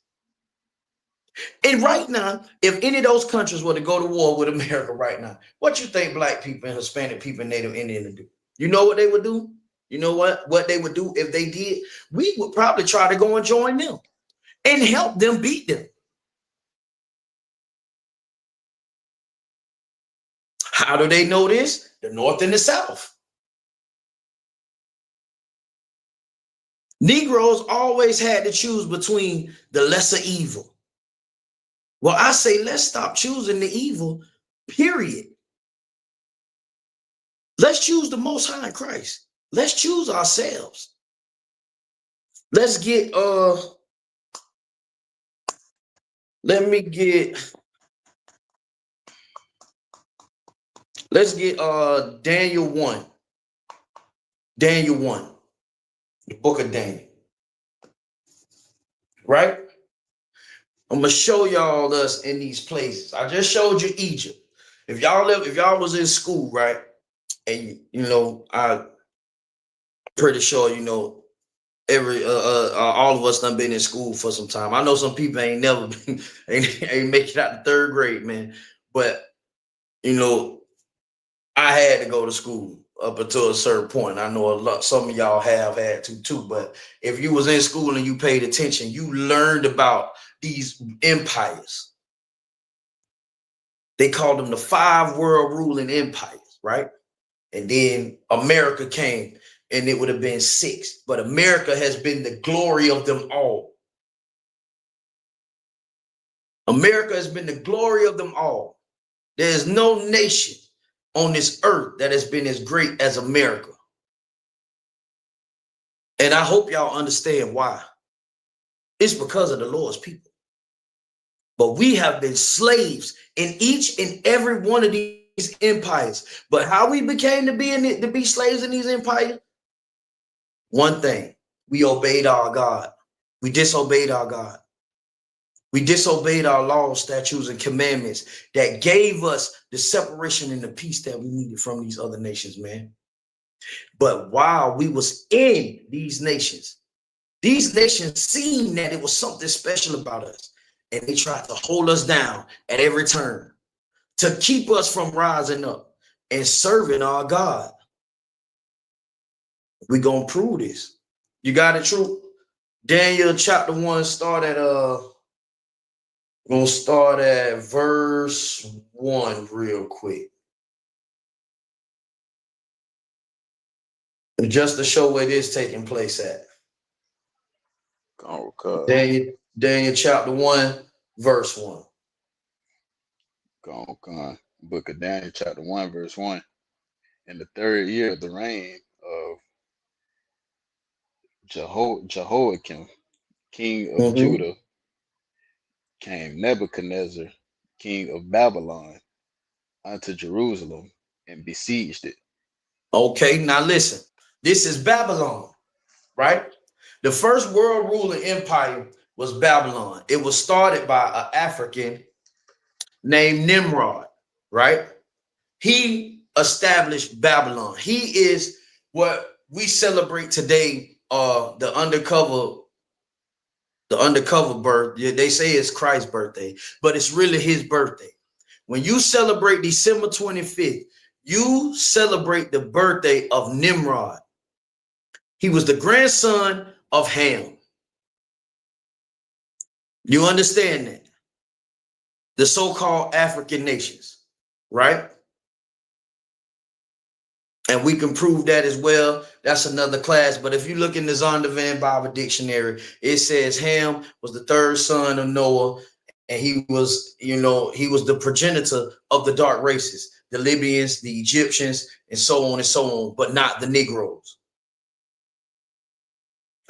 And right now, if any of those countries were to go to war with America right now, what you think black people and Hispanic people and Native Indian would do? You know what they would do? You know what they would do if they did? We would probably try to go and join them and help them beat them. How do they know this? The North and the South. Negroes always had to choose between the lesser evil. Well, I say let's stop choosing the evil, period. Let's choose the Most High in Christ. Let's choose ourselves. Let's get let's get Daniel 1. Daniel 1. The book of Daniel. Right? I'm gonna show y'all us in these places. I just showed you Egypt. If y'all was in school, right? And I'm pretty sure every all of us done been in school for some time. I know some people ain't never been, ain't make it out to third grade, man. But I had to go to school up until a certain point. I know some of y'all have had to too. But if you was in school and you paid attention, you learned about these empires. They called them the 5 world ruling empires, right? And then America came, and it would have been 6. But America has been the glory of them all. America has been the glory of them all. There is no nation on this earth that has been as great as America. And I hope y'all understand why. It's because of the Lord's people. But we have been slaves in each and every one of these empires. But how we became to be slaves in these empires? One thing, we obeyed our God. We disobeyed our God. We disobeyed our laws, statutes, and commandments that gave us the separation and the peace that we needed from these other nations, man. But while we was in these nations seen that it was something special about us. And they tried to hold us down at every turn to keep us from rising up and serving our God. We're going to prove this. You got it, true? Daniel chapter 1, we'll start at verse 1 real quick. Just to show where it is taking place at. Daniel chapter 1, verse 1. Go. Book of Daniel chapter 1, verse 1. In the 3rd year of the reign of Jehoiakim, king of Judah, came Nebuchadnezzar, king of Babylon, unto Jerusalem and besieged it. Okay, now listen. This is Babylon, right? The first world ruling empire was Babylon. It was started by an African named Nimrod, right? He established Babylon. He is what we celebrate today, the undercover birth. They say it's Christ's birthday, but it's really his birthday. When you celebrate December 25th, you celebrate the birthday of Nimrod. He was the grandson of Ham. You understand that? The so-called African nations, right? And we can prove that as well. That's another class. But if you look in the Zondervan Bible Dictionary, it says Ham was the 3rd son of Noah. And he was the progenitor of the dark races, the Libyans, the Egyptians, and so on, but not the Negroes.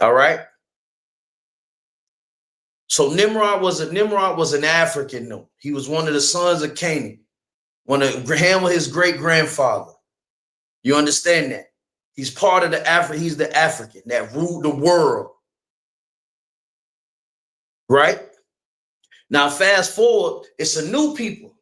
All right. So Nimrod was an African. No, he was one of the sons of Canaan. Ham was his great grandfather. You understand that? He's part of he's the African that ruled the world. Right? Now, fast forward, it's a new people,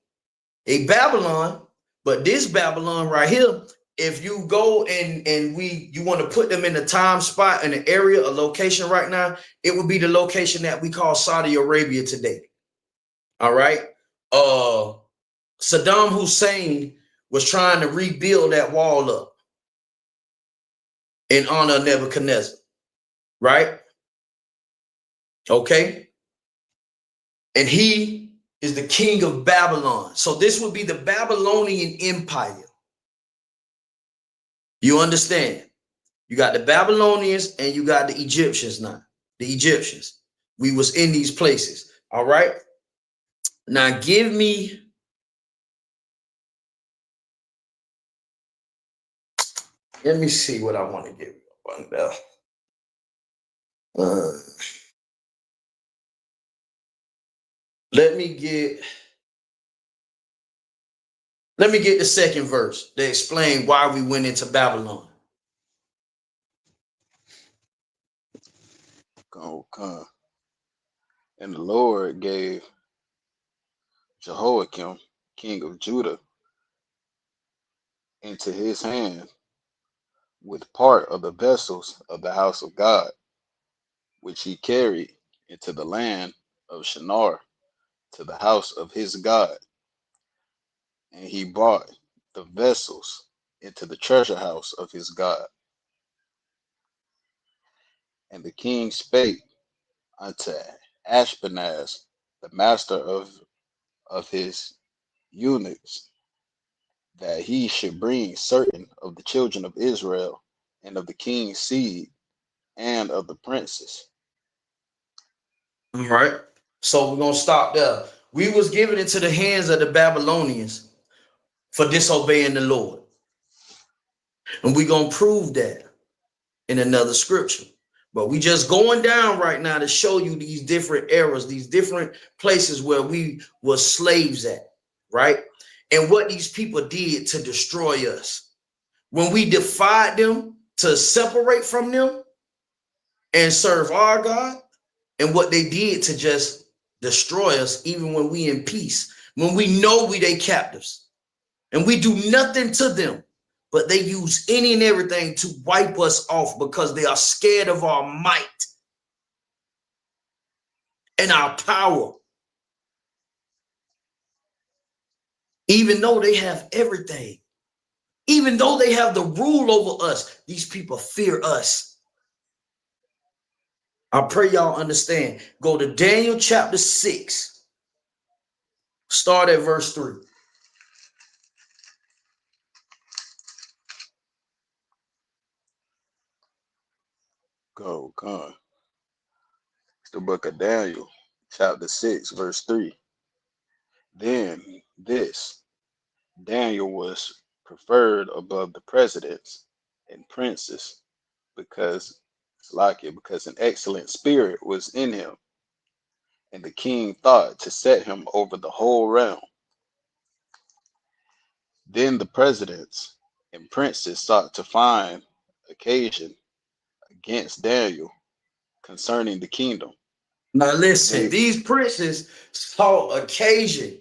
a Babylon, but this Babylon right here, if you go and you want to put them in a time spot, in an area, a location right now, it would be the location that we call Saudi Arabia today. All right. Saddam Hussein was trying to rebuild that wall up in honor of Nebuchadnezzar. Right. Okay. And he is the king of Babylon. So this would be the Babylonian Empire. You understand? You got the Babylonians and you got the Egyptians now. The Egyptians. We was in these places. All right. Now let me see what I want to give you. Let me get the second verse to explain why we went into Babylon. Go. And the Lord gave Jehoiakim, king of Judah, into his hand with part of the vessels of the house of God, which he carried into the land of Shinar to the house of his God. And he brought the vessels into the treasure house of his God. And the king spake unto Ashpenaz, the master of his eunuchs, that he should bring certain of the children of Israel and of the king's seed and of the princes. All right. So we're gonna stop there. We was given into the hands of the Babylonians for disobeying the Lord. And we're gonna prove that in another scripture. But we just going down right now to show you these different eras, these different places where we were slaves at, right? And what these people did to destroy us. When we defied them to separate from them and serve our God, and what they did to just destroy us, even when we in peace, when we know we they captives, and we do nothing to them, but they use any and everything to wipe us off because they are scared of our might and our power. Even though they have everything, even though they have the rule over us, these people fear us. I pray y'all understand. Go to Daniel chapter 6. Start at verse 3. Go, come. It's the book of Daniel, chapter 6, verse 3. Then this Daniel was preferred above the presidents and princes because because an excellent spirit was in him, and the king thought to set him over the whole realm. Then the presidents and princes sought to find occasion against Daniel concerning the kingdom. Now listen, these princes saw occasion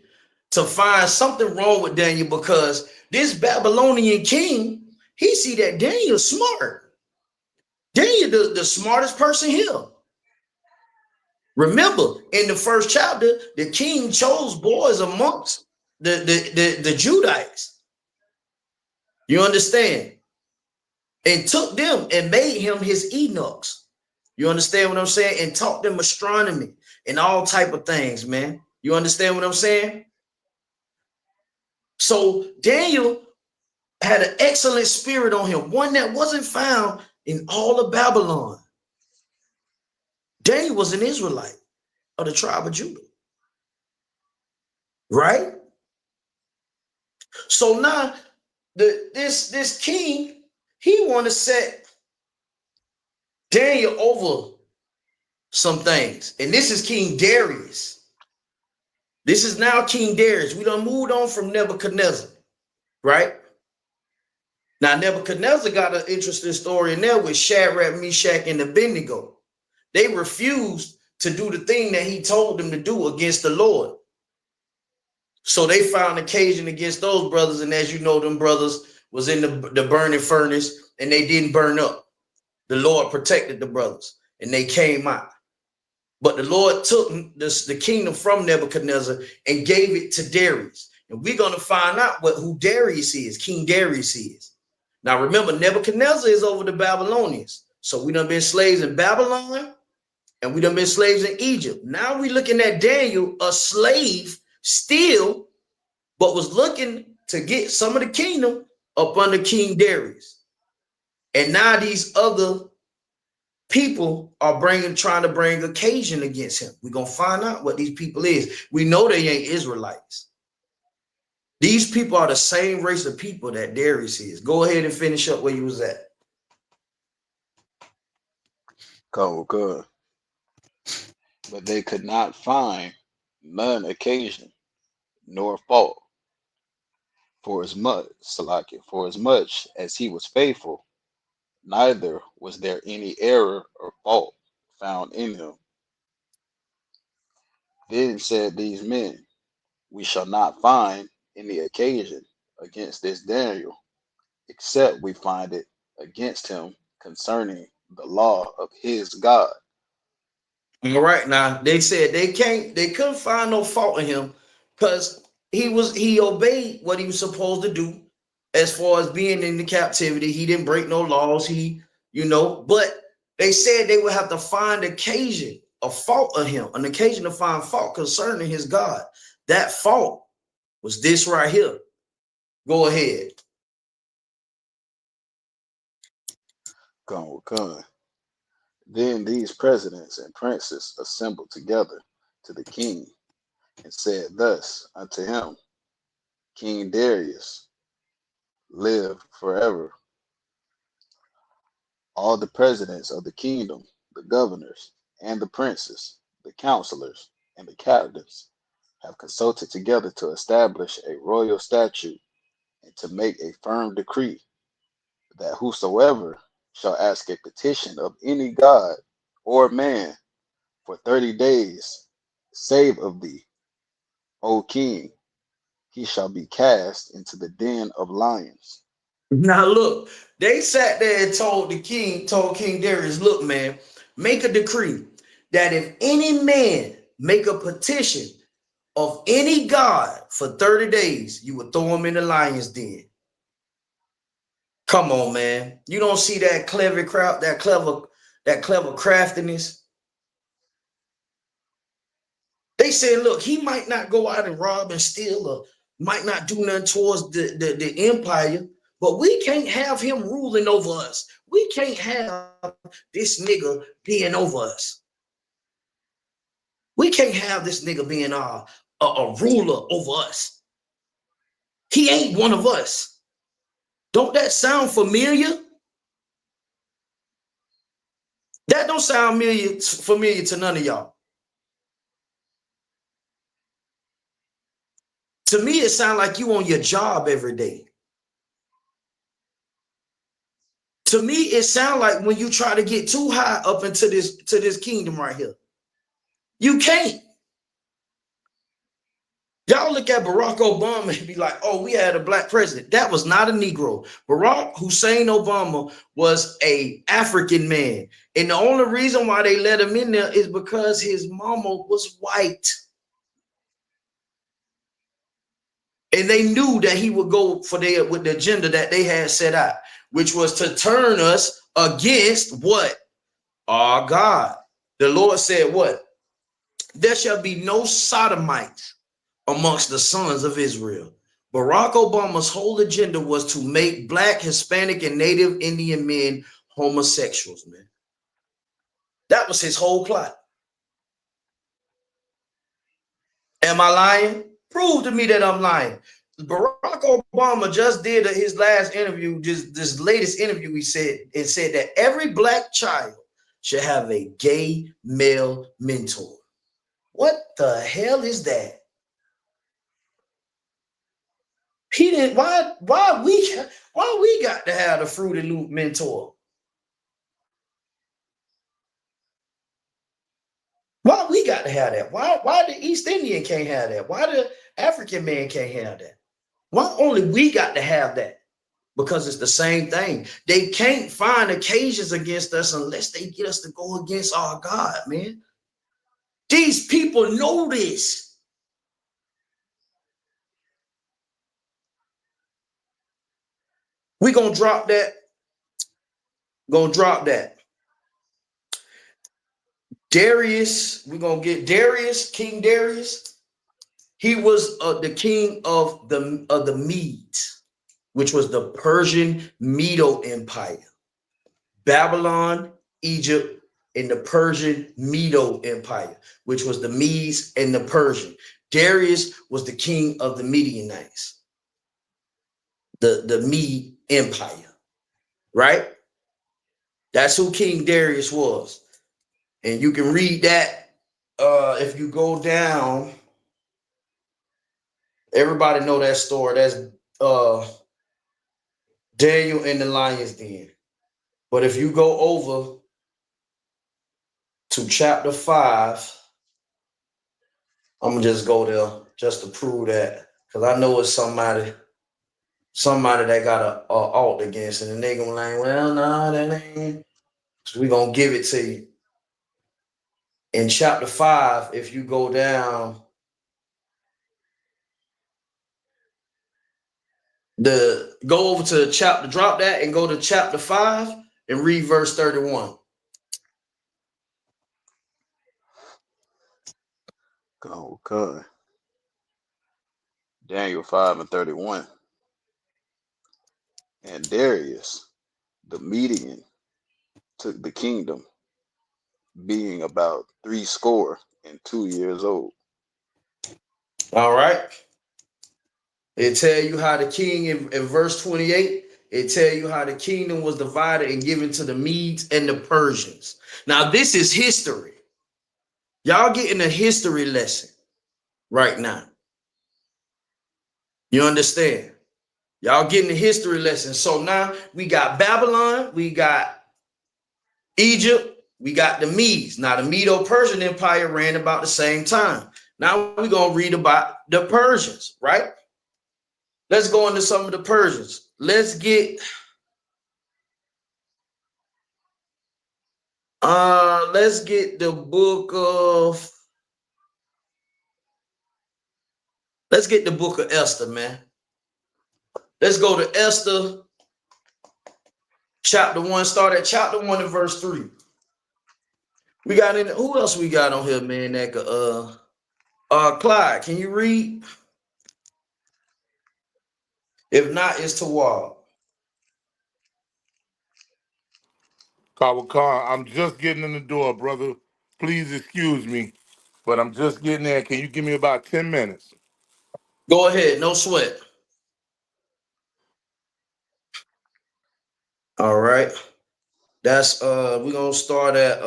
to find something wrong with Daniel because this Babylonian king, he see that Daniel's smart. Daniel, the smartest person here. Remember, in the first chapter, the king chose boys amongst the Judites. You understand? And took them and made him his eunuchs. You understand what I'm saying? And taught them astronomy and all type of things, man. You understand what I'm saying? So Daniel had an excellent spirit on him, one that wasn't found in all of Babylon. Daniel was an Israelite of the tribe of Judah, right? So now this king, he want to set Daniel over some things. And this is King Darius. This is now King Darius. We done moved on from Nebuchadnezzar, right? Now, Nebuchadnezzar got an interesting story in there with Shadrach, Meshach, and Abednego. They refused to do the thing that he told them to do against the Lord. So they found occasion against those brothers. And as you know, them brothers was in the burning furnace and they didn't burn up. The Lord protected the brothers and they came out. But the Lord took the kingdom from Nebuchadnezzar and gave it to Darius. And we're going to find out who Darius is, King Darius is. Now, remember, Nebuchadnezzar is over the Babylonians. So we done been slaves in Babylon and we done been slaves in Egypt. Now we looking at Daniel, a slave still, but was looking to get some of the kingdom up under King Darius. And now these other people are trying to bring occasion against him. We're going to find out what these people is. We know they ain't Israelites. These people are the same race of people that Darius is. Go ahead and finish up where you was at. Good. But they could not find none occasion nor fault, for as much as he was faithful, neither was there any error or fault found in him. Then said these men, we shall not find any occasion against this Daniel, except we find it against him concerning the law of his God. All right, now they said they couldn't find no fault in him because he obeyed what he was supposed to do as far as being in the captivity. He didn't break no laws. But they said they would have to find occasion, a fault of him, an occasion to find fault concerning his God. That fault was this right here. Go ahead. Gun. Then these presidents and princes assembled together to the king and said thus unto him, King Darius, live forever. All the presidents of the kingdom, the governors, and the princes, the counselors, and the captains have consulted together to establish a royal statute and to make a firm decree that whosoever shall ask a petition of any god or man for 30 days, save of thee, O king, he shall be cast into the den of lions. Now look, they sat there and told King Darius, look, man, make a decree that if any man make a petition of any god for 30 days, you would throw him in the lion's den. Come on, man. You don't see that clever craftiness. They said, look, he might not go out and rob and steal or might not do nothing towards the empire, but we can't have him ruling over us. We can't have this nigga being over us. We can't have this nigga being a ruler over us. He ain't one of us. Don't that sound familiar? That don't sound familiar to none of y'all. To me, it sounds like you on your job every day. To me, it sounds like when you try to get too high up into this kingdom right here. You can't. Y'all look at Barack Obama and be like, oh, we had a black president. That was not a Negro. Barack Hussein Obama was an African man. And the only reason why they let him in there is because his mama was white. And they knew that he would go with the agenda that they had set out, which was to turn us against what? Our God. The Lord said what? There shall be no sodomites amongst the sons of Israel. Barack Obama's whole agenda was to make black, Hispanic, and Native Indian men homosexuals, man. That was his whole plot. Am I lying? Prove to me that I'm lying. Barack Obama just did his last interview, just this latest interview, he said that every black child should have a gay male mentor. What the hell is that? He didn't. Why we got to have the Fruity Loop mentor? Why we got to have that? Why the East Indian can't have that? Why the African man can't have that? Why only we got to have that? Because it's the same thing. They can't find occasions against us unless they get us to go against our God, man. These people know this. We're going to drop that. Darius, we're going to get Darius, King Darius. He was the king of the Medes, which was the Persian Medo Empire. Babylon, Egypt, and the Persian Medo Empire, which was the Medes and the Persian. Darius was the king of the Midianites, the Mede Empire, right? That's who King Darius was. And you can read that if you go down. Everybody know that story. That's Daniel in the lion's den. But if you go over to chapter 5, I'm gonna just go there just to prove that, because I know it's somebody that got a alt against it, and they gonna like, well, no, that ain't. So we gonna give it to you. In chapter 5, if you go down, go over to chapter, drop that and go to chapter 5 and read verse 31. Okay. Daniel 5:31. And Darius, the Median, took the kingdom, being about 62 years old. All right. It tell you how the king in verse 28, it tell you how the kingdom was divided and given to the Medes and the Persians. Now, this is history. Y'all getting a history lesson right now. You understand? Y'all getting a history lesson. So now we got Babylon, we got Egypt, we got the Medes. Now, the Medo-Persian Empire ran about the same time. Now we're going to read about the Persians, right? Let's go into some of the Persians. Let's get the book of Esther, man. Let's go to Esther chapter 1. Start at chapter 1 and verse 3. We got in. Who else we got on here, man? That could, Clyde, can you read? If not, it's Tawad. Kawakar, I'm just getting in the door, brother. Please excuse me, but I'm just getting there. Can you give me about 10 minutes? Go ahead, no sweat. All right. That's we're gonna start at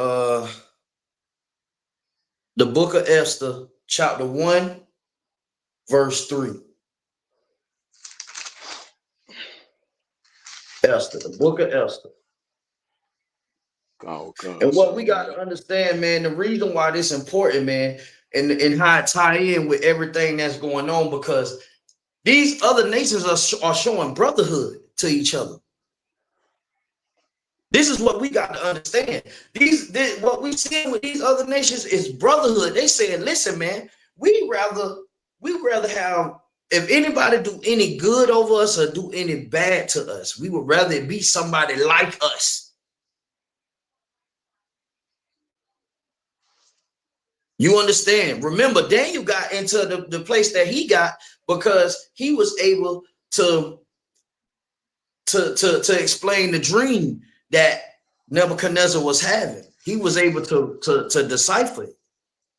the book of Esther, chapter 1, verse 3. Esther, the book of Esther. And what we got to understand, man, the reason why this is important, man, and how it tie in with everything that's going on, because these other nations are showing brotherhood to each other. This is what we got to understand. What we see with these other nations is brotherhood. They saying, listen, man, we rather have, if anybody do any good over us or do any bad to us, we would rather it be somebody like us. You understand? Remember, Daniel got into the place that he got because he was able to explain the dream that Nebuchadnezzar was having. He was able to decipher it.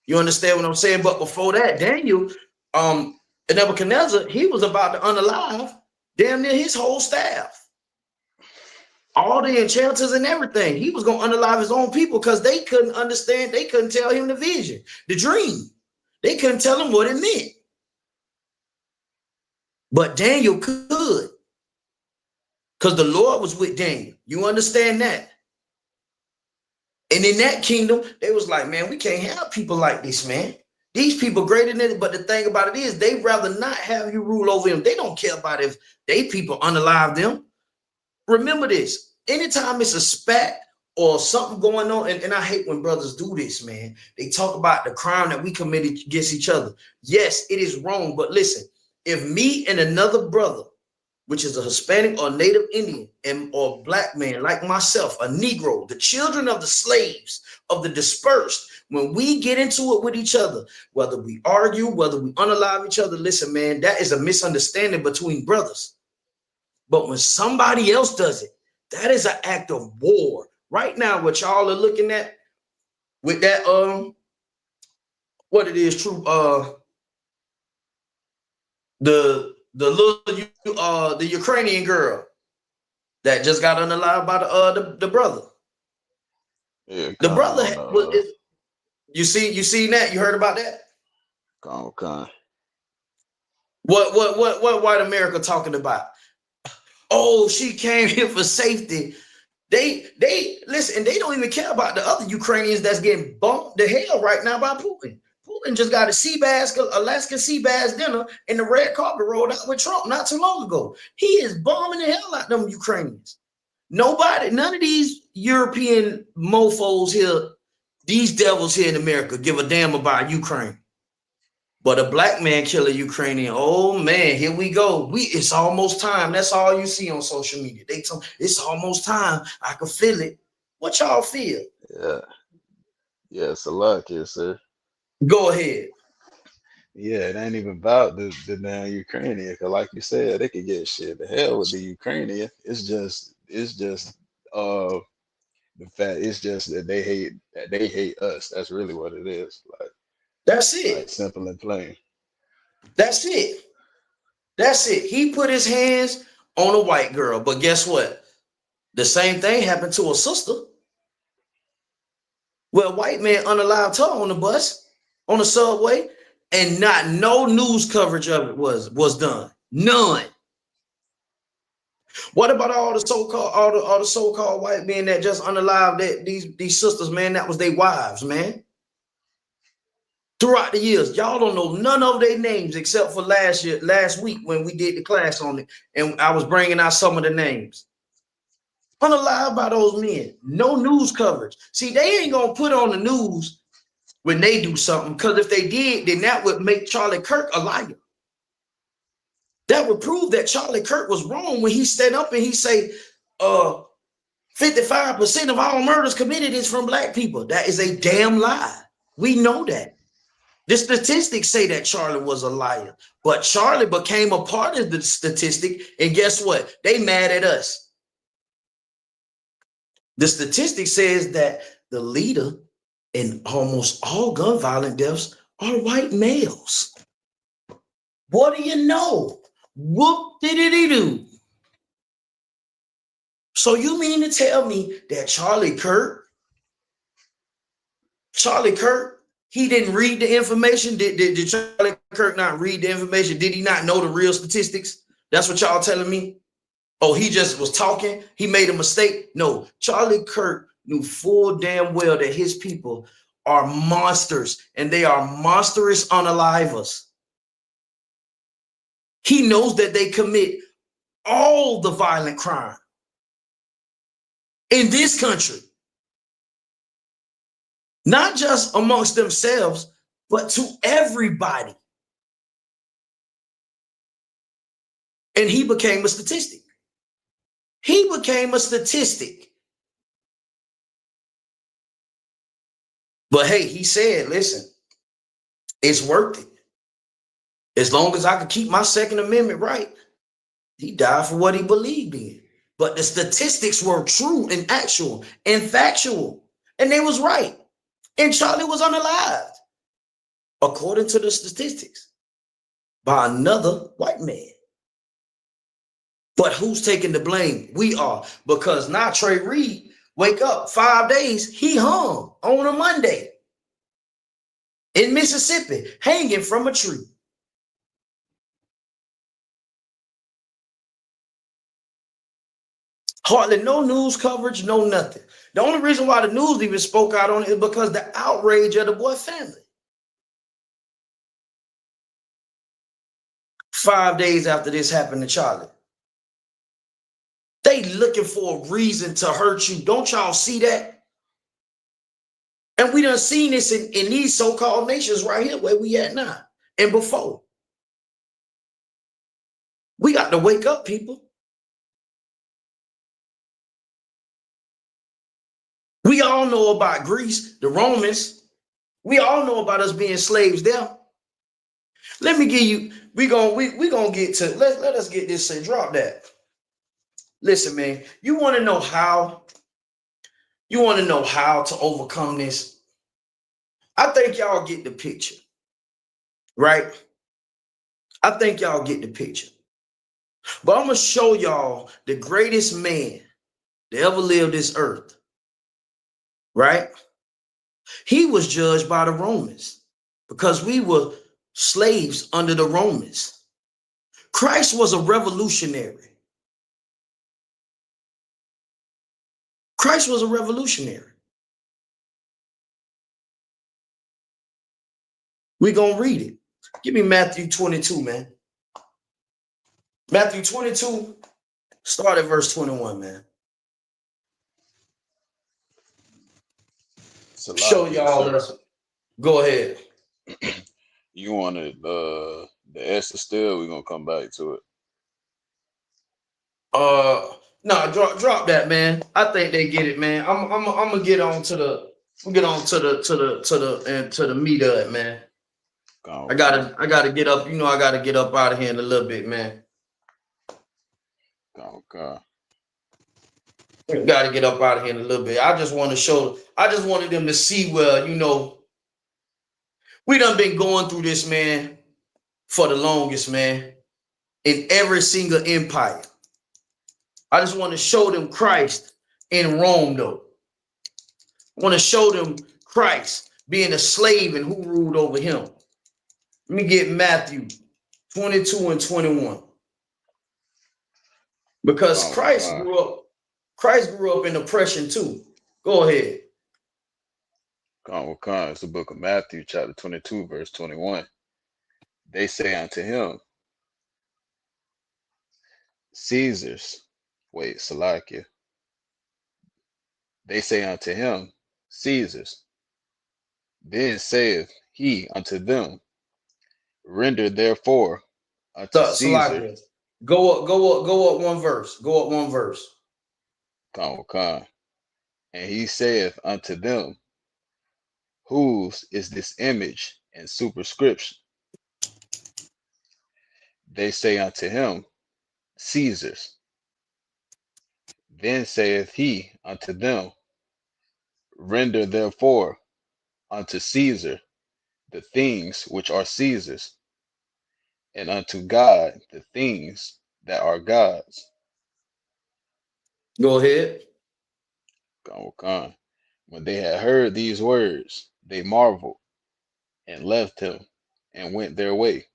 You understand what I'm saying? But before that, Daniel, Nebuchadnezzar, he was about to unalive damn near his whole staff. All the enchanters and everything. He was going to unalive his own people because they couldn't understand. They couldn't tell him the vision, the dream. They couldn't tell him what it meant. But Daniel could, because the Lord was with Daniel. You understand that? And in that kingdom, they was like, man, we can't have people like this, man. These people greater than it. But the thing about it is, they rather not have you rule over them. They don't care about if they people unalive them. Remember this, anytime it's a spat or something going on, and I hate when brothers do this, man. They talk about the crime that we committed against each other. Yes, it is wrong, but listen, if me and another brother, which is a Hispanic or Native Indian or black man like myself, a Negro, the children of the slaves, of the dispersed, when we get into it with each other, whether we argue, whether we unalive each other, listen, man, that is a misunderstanding between brothers. But when somebody else does it, that is an act of war. Right now, what y'all are looking at with that, what it is, true, the Ukrainian girl that just got unalive by the brother. Yeah, the brother was. You seen that? You heard about that? Okay. What white America talking about? Oh, she came here for safety. They listen, and they don't even care about the other Ukrainians that's getting bumped to hell right now by Putin. Putin and just got a Alaskan sea bass dinner, and the red carpet rolled out with Trump not too long ago. He is bombing the hell out them Ukrainians. None of these European mofos here, these devils here in America, give a damn about Ukraine. But a black man kill a Ukrainian. Oh man, here we go. It's almost time. That's all you see on social media. They tell me it's almost time. I can feel it. What y'all feel? Yeah. Yeah, it's a lot, yes, sir. Go ahead. Yeah, it ain't even about the damn Ukrainian, because like you said, they could get shit the hell with the Ukrainian. It's just the fact it's just that they hate us. That's really what it is. That's Like it. simple and plain. That's it. That's it. He put his hands on a white girl, but guess what? The same thing happened to a sister. Well, a white man unalived her on the bus, on the subway, and no news coverage of it was done. None. What about all the so-called white men that just unalived these sisters, man? That was their wives, man. Throughout the years, y'all don't know none of their names except for last week when we did the class on it, and I was bringing out some of the names. Unalived by those men. No news coverage. See, they ain't gonna put on the news when they do something, because if they did, then that would make Charlie Kirk a liar. That would prove that Charlie Kirk was wrong when he stand up and he say, 55% of all murders committed is from black people. That is a damn lie. We know that. The statistics say that Charlie was a liar, but Charlie became a part of the statistic, and guess what? They mad at us. The statistic says that the leader in almost all gun violent deaths are white males. What do you know? Whoop-de-dee-doo. So you mean to tell me that Charlie Kirk, he didn't read the information? Did Charlie Kirk not read the information? Did he not know the real statistics? That's what y'all telling me? Oh, he just was talking. He made a mistake. No, Charlie Kirk knew full damn well that his people are monsters, and they are monstrous unalivers. He knows that they commit all the violent crime in this country. Not just amongst themselves, but to everybody. And he became a statistic. He became a statistic. But hey, he said, listen, it's worth it. As long as I can keep my Second Amendment right. He died for what he believed in. But the statistics were true and actual and factual. And they was right. And Charlie was unalived, according to the statistics, by another white man. But who's taking the blame? We are. Because now Trey Reed, wake up, 5 days, he hung on a Monday in Mississippi, hanging from a tree. Hardly no news coverage, no nothing. The only reason why the news even spoke out on it is because the outrage of the boy family. 5 days after this happened to Charlie. They looking for a reason to hurt you. Don't y'all see that? And we done seen this in these so-called nations right here where we at now and before. We got to wake up, people. We all know about Greece, the Romans. We all know about us being slaves there. Let me give you, we gonna get to, let us get this and drop that. Listen, man, you want to know how to overcome this? I think y'all get the picture, right? I think y'all get the picture. But I'm going to show y'all the greatest man to ever live this earth, right? He was judged by the Romans because we were slaves under the Romans. Christ was a revolutionary. Christ was a revolutionary. We're going to read it. Give me Matthew 22, man. Matthew 22, start at verse 21, man. Show y'all this. Go ahead. You wanted the Esther still? We're gonna come back to it. No, drop that, man. I think they get it, man. I'm gonna get on to the meat of it, man. I gotta get up. You know, I gotta get up out of here in a little bit, man. Okay. Gotta get up out of here in a little bit. I just wanted them to see where, you know, we done been going through this, man, for the longest, man, in every single empire. I just want to show them Christ in Rome, though. I want to show them Christ being a slave and who ruled over him. Let me get Matthew 22 and 21. Because Christ grew up in oppression too. Go ahead. It's the book of Matthew, chapter 22, verse 21. They say unto him, Salakia. They say unto him, Caesar's. Then saith he unto them, Render therefore unto Caesar. Salakia. Go up one verse. Go up one verse. And he saith unto them, Whose is this image and superscription? They say unto him, Caesar's. Then saith he unto them, Render therefore unto Caesar the things which are Caesar's, and unto God the things that are God's. Go ahead. When they had heard these words, they marveled and left him and went their way.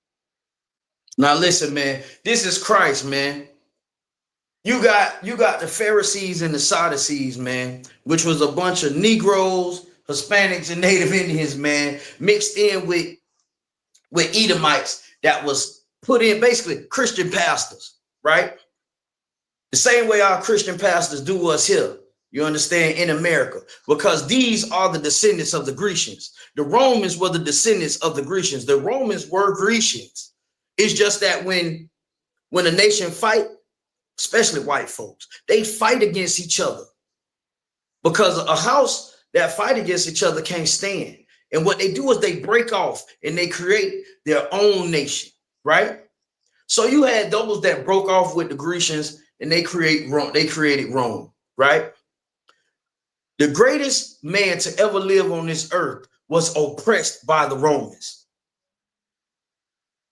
Now listen, man, this is Christ, man. You got the Pharisees and the Sadducees, man, which was a bunch of Negroes, Hispanics, and Native Indians, man, mixed in with Edomites that was put in, basically Christian pastors, right? The same way our Christian pastors do us here, you understand, in America, because these are the descendants of the Grecians. The Romans were the descendants of the Grecians. The Romans were Grecians. It's just that when a nation fight, especially white folks, they fight against each other, because a house that fight against each other can't stand. And what they do is they break off and they create their own nation, right? So you had those that broke off with the Grecians and they created Rome, right? The greatest man to ever live on this earth was oppressed by the Romans.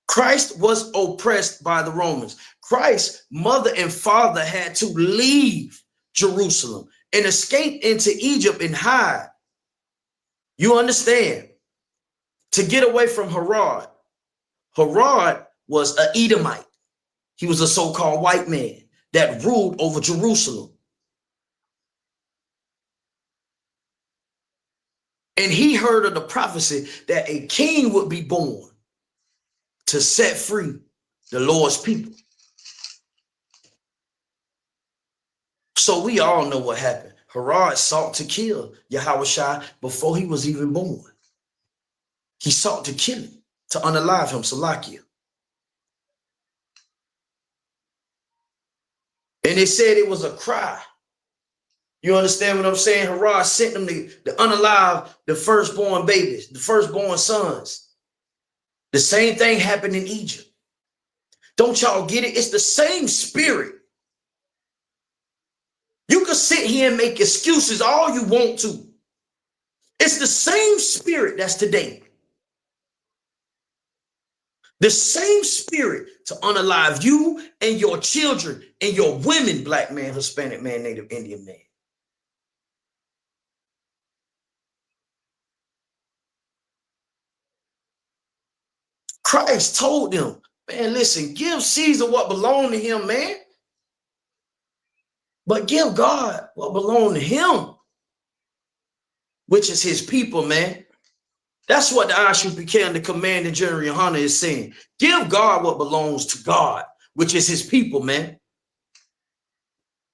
Christ was oppressed by the Romans. Christ's mother and father had to leave Jerusalem and escape into Egypt and hide. You understand? To get away from Herod. Herod was an Edomite. He was a so-called white man that ruled over Jerusalem. And he heard of the prophecy that a king would be born to set free the Lord's people. So we all know what happened. Herod sought to kill Yahushua before he was even born. He sought to kill him, to unalive him, Salakia. And they said it was a cry. You understand what I'm saying? Herod sent them to unalive the firstborn babies, the firstborn sons. The same thing happened in Egypt. Don't y'all get it? It's the same spirit. You can sit here and make excuses all you want to. It's the same spirit that's today. The same spirit to unalive you and your children and your women, black man, Hispanic man, Native Indian man. Christ told them, man, listen, give Caesar what belonged to him, man. But give God what belonged to him, which is his people, man. That's what the Isupk, the Commander General Hunter, is saying. Give God what belongs to God, which is his people, man.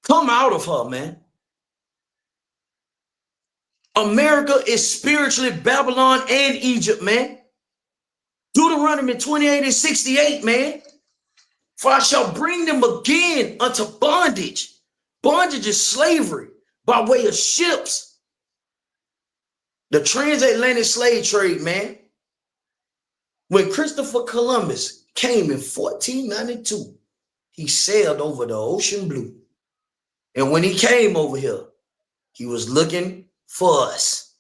Come out of her, man. America is spiritually Babylon and Egypt, man. Deuteronomy 28 and 68, man. For I shall bring them again unto bondage. Bondage is slavery by way of ships. The transatlantic slave trade, man. When Christopher Columbus came in 1492, he sailed over the ocean blue. And when he came over here, he was looking for us.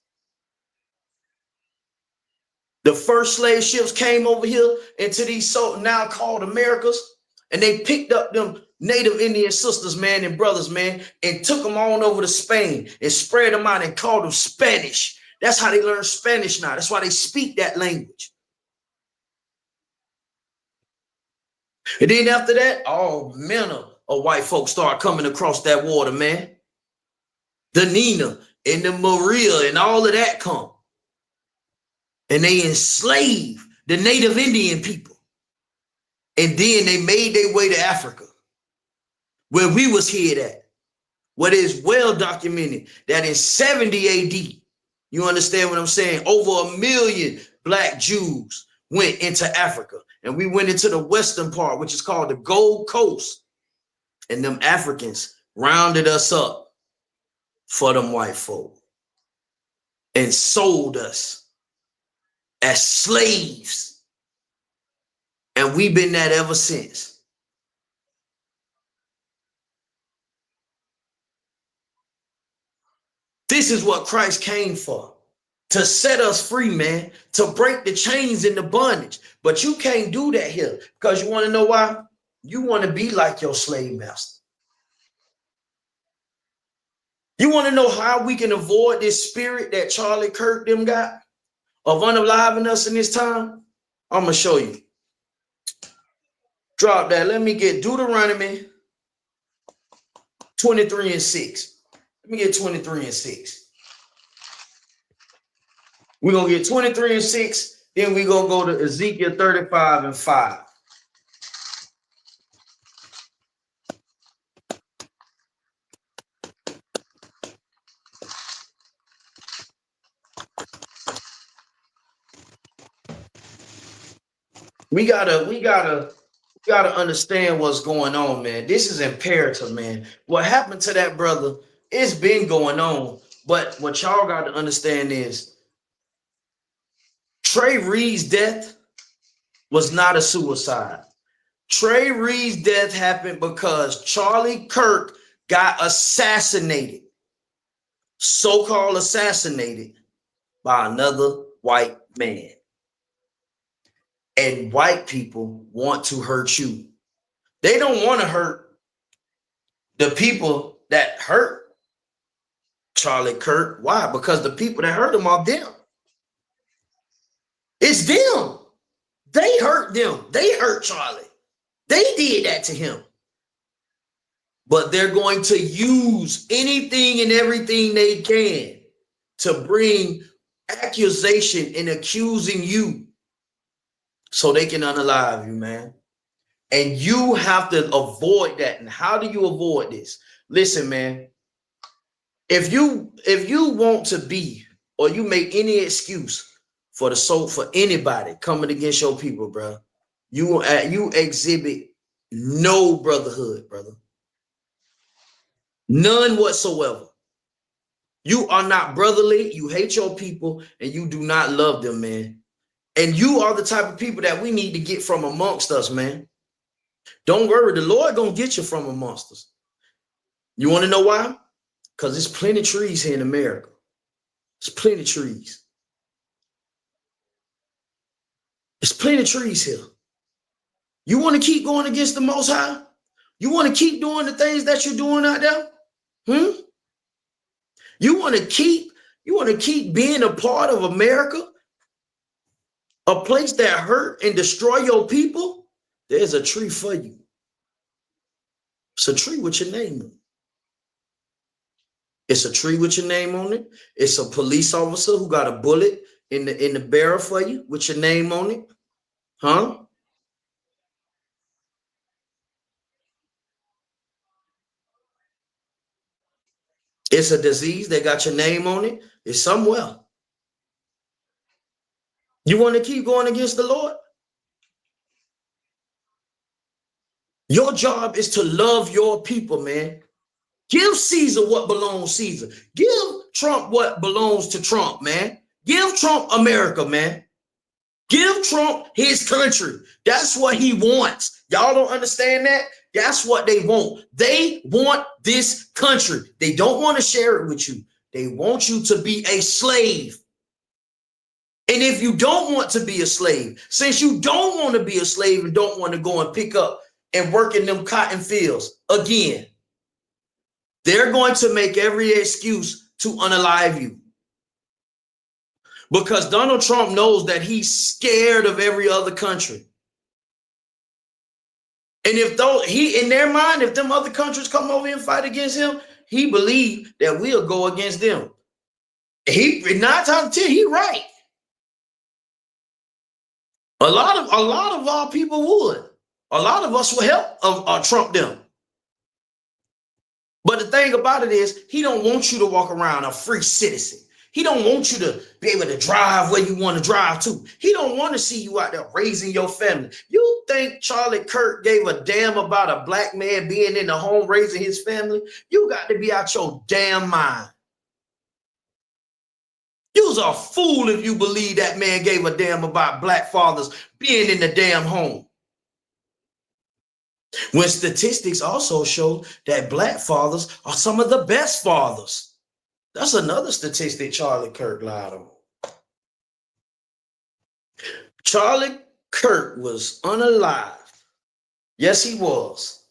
The first slave ships came over here into these so now called Americas, and they picked up them Native Indian sisters, man, and brothers, man, and took them on over to Spain and spread them out and called them Spanish. That's how they learn Spanish now. That's why they speak that language. And then after that, all manner of white folks start coming across that water, man. The Nina and the Maria and all of that come. And they enslave the Native Indian people. And then they made their way to Africa, where we was hid at. What is well documented that in 70 AD, you understand what I'm saying? Over 1 million black Jews went into Africa. And we went into the western part, which is called the Gold Coast. And them Africans rounded us up for them white folk and sold us as slaves. And we've been that ever since. This is what Christ came for, to set us free, man, to break the chains and the bondage. But you can't do that here because you want to know why? You want to be like your slave master. You want to know how we can avoid this spirit that Charlie Kirk them got of unaliving us in this time? I'm going to show you. Drop that. Let me get Deuteronomy 23 and 6. Let me get 23 and 6. We're going to get 23 and 6. Then we're going to go to Ezekiel 35 and 5. We gotta understand what's going on, man. This is imperative, man. What happened to that brother, it's been going on. But what y'all got to understand is Trey Reed's death was not a suicide. Trey Reed's death happened because Charlie Kirk got assassinated, so-called assassinated by another white man. And white people want to hurt you. They don't want to hurt the people that hurt Charlie Kirk. Why? Because the people that hurt him are them. It's them. They hurt them. They hurt Charlie. They did that to him. But they're going to use anything and everything they can to bring accusation and accusing you so they can unalive you, man. And you have to avoid that. And how do you avoid this? Listen, man, if you want to be, or you make any excuse for anybody coming against your people, bro, you exhibit no brotherhood, brother. None whatsoever. You are not brotherly. You hate your people and you do not love them, man. And you are the type of people that we need to get from amongst us, man. Don't worry, the Lord gonna get you from amongst us. You want to know why? Because there's plenty of trees here in America. There's plenty of trees. There's plenty of trees here. You want to keep going against the Most High? You want to keep doing the things that you're doing out there? You want to keep being a part of America? A place that hurt and destroy your people? There's a tree for you. It's a tree with your name on it. It's a tree with your name on it. It's a police officer who got a bullet in the barrel for you with your name on it? Huh? It's a disease. They got your name on it. It's somewhere. You want to keep going against the Lord? Your job is to love your people, man. Give Caesar what belongs Caesar. Give Trump what belongs to Trump, man. Give Trump America, man. Give Trump his country. That's what he wants. Y'all don't understand that? That's what they want. They want this country. They don't want to share it with you. They want you to be a slave. And if you don't want to be a slave, since you don't want to be a slave and don't want to go and pick up and work in them cotton fields again, they're going to make every excuse to unalive you. Because Donald Trump knows that he's scared of every other country. And if in their mind, if them other countries come over and fight against him, he believes that we'll go against them. He 9 times out of 10, he right. A lot of our people would. A lot of us will help Trump them. But the thing about it is, he don't want you to walk around a free citizen. He don't want you to be able to drive where you want to drive to. He don't want to see you out there raising your family. You think Charlie Kirk gave a damn about a black man being in the home raising his family? You got to be out your damn mind. You's a fool if you believe that man gave a damn about black fathers being in the damn home. When statistics also show that black fathers are some of the best fathers. That's another statistic Charlie Kirk lied on. Charlie Kirk was unalived. Yes, he was.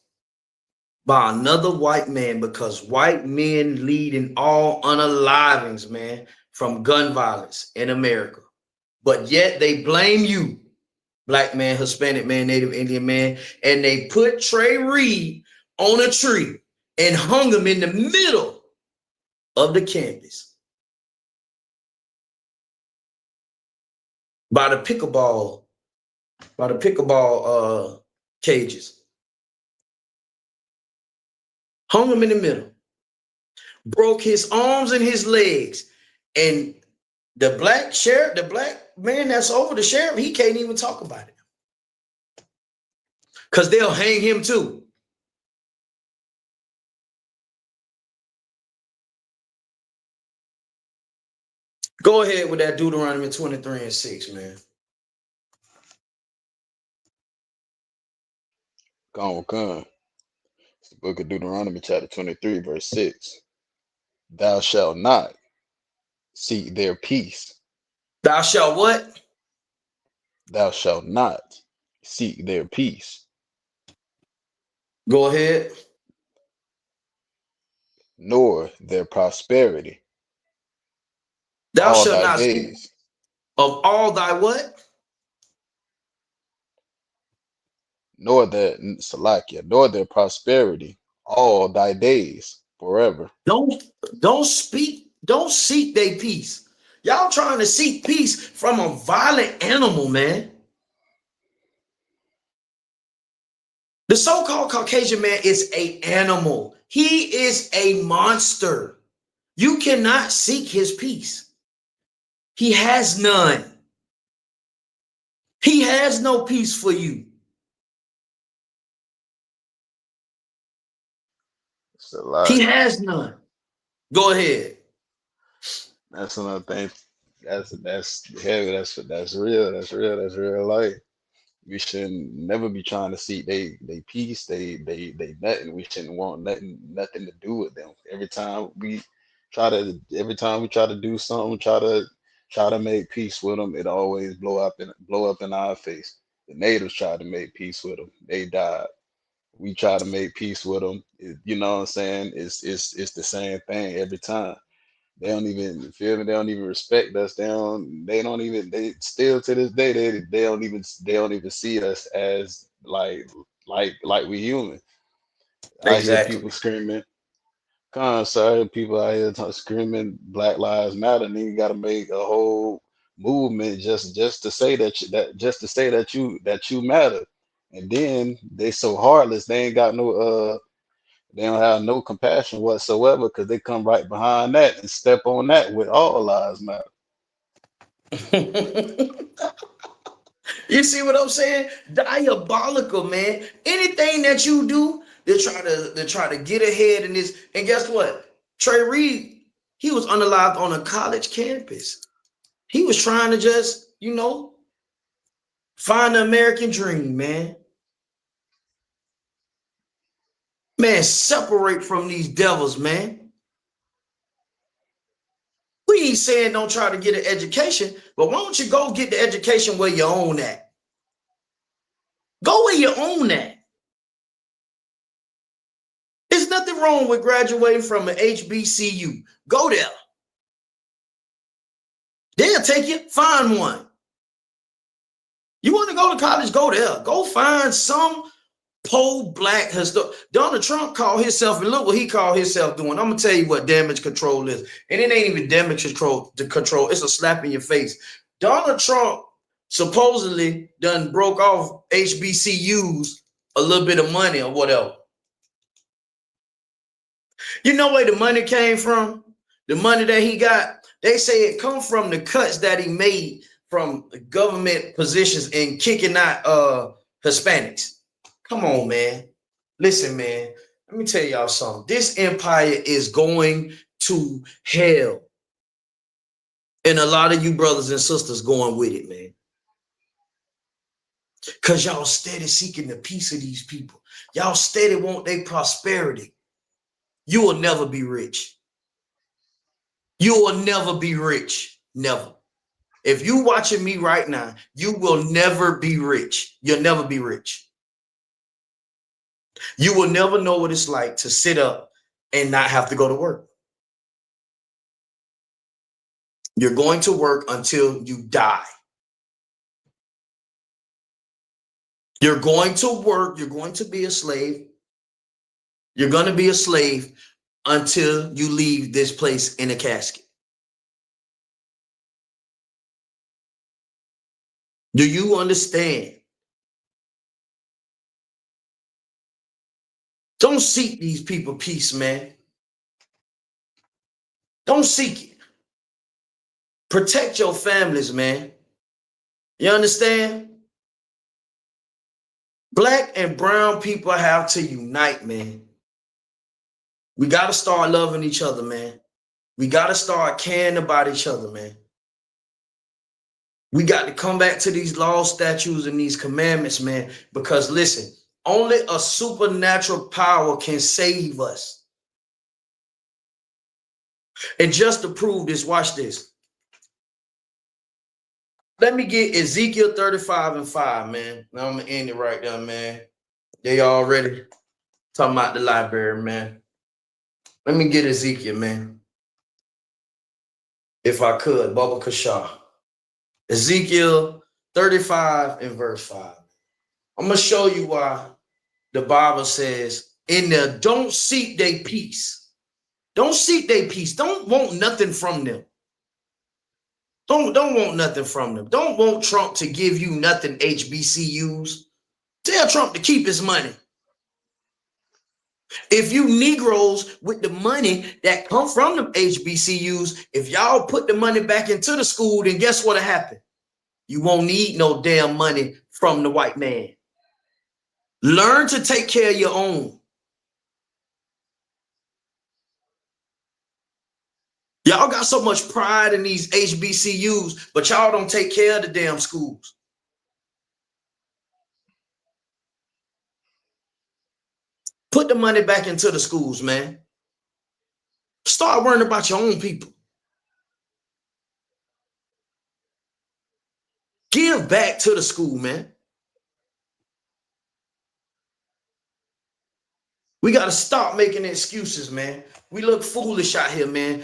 By another white man, because white men lead in all unalivings, man, from gun violence in America. But yet they blame you, black man, Hispanic man, Native Indian man, and they put Trey Reed on a tree and hung him in the middle of the campus by the pickleball cages. Hung him in the middle, broke his arms and his legs, and the black man that's over the sheriff, he can't even talk about it because they'll hang him too. Go ahead with that Deuteronomy 23:6, man. Come. It's the book of Deuteronomy, chapter 23, verse 6. Thou shalt not seek their peace. Thou shalt what? Thou shalt not seek their peace. Go ahead. Nor their prosperity. Thou all shalt thy not days. speak of all thy what? Nor their prosperity all thy days forever. Don't seek their peace. Y'all trying to seek peace from a violent animal, man. The so-called Caucasian man is an animal. He is a monster. You cannot seek his peace. He has none. He has no peace for you. It's a lie. He has none. Go ahead. That's another thing. That's heavy. That's real. That's real life. We shouldn't never be trying to seek they peace, they nothing. We shouldn't want nothing to do with them. Every time we try to do something, try to make peace with them, it always blow up in our face. The natives tried to make peace with them, they died. We try to make peace with them. You know what I'm saying? It's the same thing every time. They don't even feel me. They don't even respect us. They still to this day, they don't even see us as like we human. Exactly. I hear people screaming, sorry, people out here screaming Black Lives Matter, and then you gotta make a whole movement just to say that you matter, and then they so heartless they ain't got no they don't have no compassion whatsoever because they come right behind that and step on that with all lives matter. You see what I'm saying? Diabolical, man. Anything that you do to try to get ahead in this. And guess what? Trey Reed, he was unalived on a college campus. He was trying to just, find the American dream, man. Man, separate from these devils, man. We ain't saying don't try to get an education, but why don't you go get the education where you own at? Go where you own at. There's nothing wrong with graduating from an HBCU. Go there. They'll take you. Find one. You want to go to college? Go there. Go find some pro-black historian. Donald Trump called himself, and look what he called himself doing. I'm going to tell you what damage control is. And it ain't even damage control. It's a slap in your face. Donald Trump supposedly done broke off HBCUs a little bit of money or whatever. You know where the money came from? The money that he got, they say it come from the cuts that he made from government positions and kicking out Hispanics. Come on, man. Listen, man. Let me tell y'all something. This empire is going to hell. And a lot of you brothers and sisters going with it, man. Because y'all steady seeking the peace of these people. Y'all steady want their prosperity. You will never be rich. You will never be rich. Never. If you watching me right now, you will never be rich. You'll never be rich. You will never know what it's like to sit up and not have to go to work. You're going to work until you die. You're going to work. You're going to be a slave. You're going to be a slave until you leave this place in a casket. Do you understand? Don't seek these people peace, man. Don't seek it. Protect your families, man. You understand? Black and brown people have to unite, man. We got to start loving each other, man. We got to start caring about each other, man. We got to come back to these laws, statutes, and these commandments, man, because listen, only a supernatural power can save us. And just to prove this, watch this. Let me get Ezekiel 35:5, man. Now I'm going to end it right there, man. They already talking about the library, man. Let me get Ezekiel, man. If I could, Baba Kasha. Ezekiel 35:5. I'm going to show you why the Bible says in there, don't seek their peace. Don't seek their peace. Don't want nothing from them. Don't want nothing from them. Don't want Trump to give you nothing, HBCUs. Tell Trump to keep his money. If you Negroes with the money that come from them HBCUs, if y'all put the money back into the school, then guess what'll happen? You won't need no damn money from the white man. Learn to take care of your own. Y'all got so much pride in these HBCUs, but y'all don't take care of the damn schools. Put the money back into the schools, man. Start worrying about your own people. Give back to the school, man. We got to stop making excuses, man. We look foolish out here, man.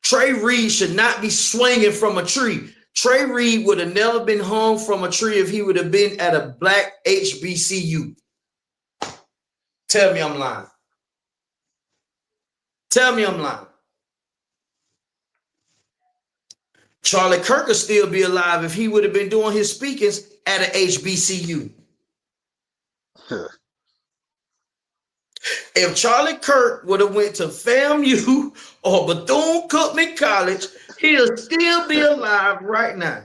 Trey Reed should not be swinging from a tree. Trey Reed would have never been hung from a tree if he would have been at a black HBCU. Tell me I'm lying. Tell me I'm lying. Charlie Kirk would still be alive if he would have been doing his speakings at an HBCU. If Charlie Kirk would have went to FAMU or Bethune-Cookman College, he'll still be alive right now.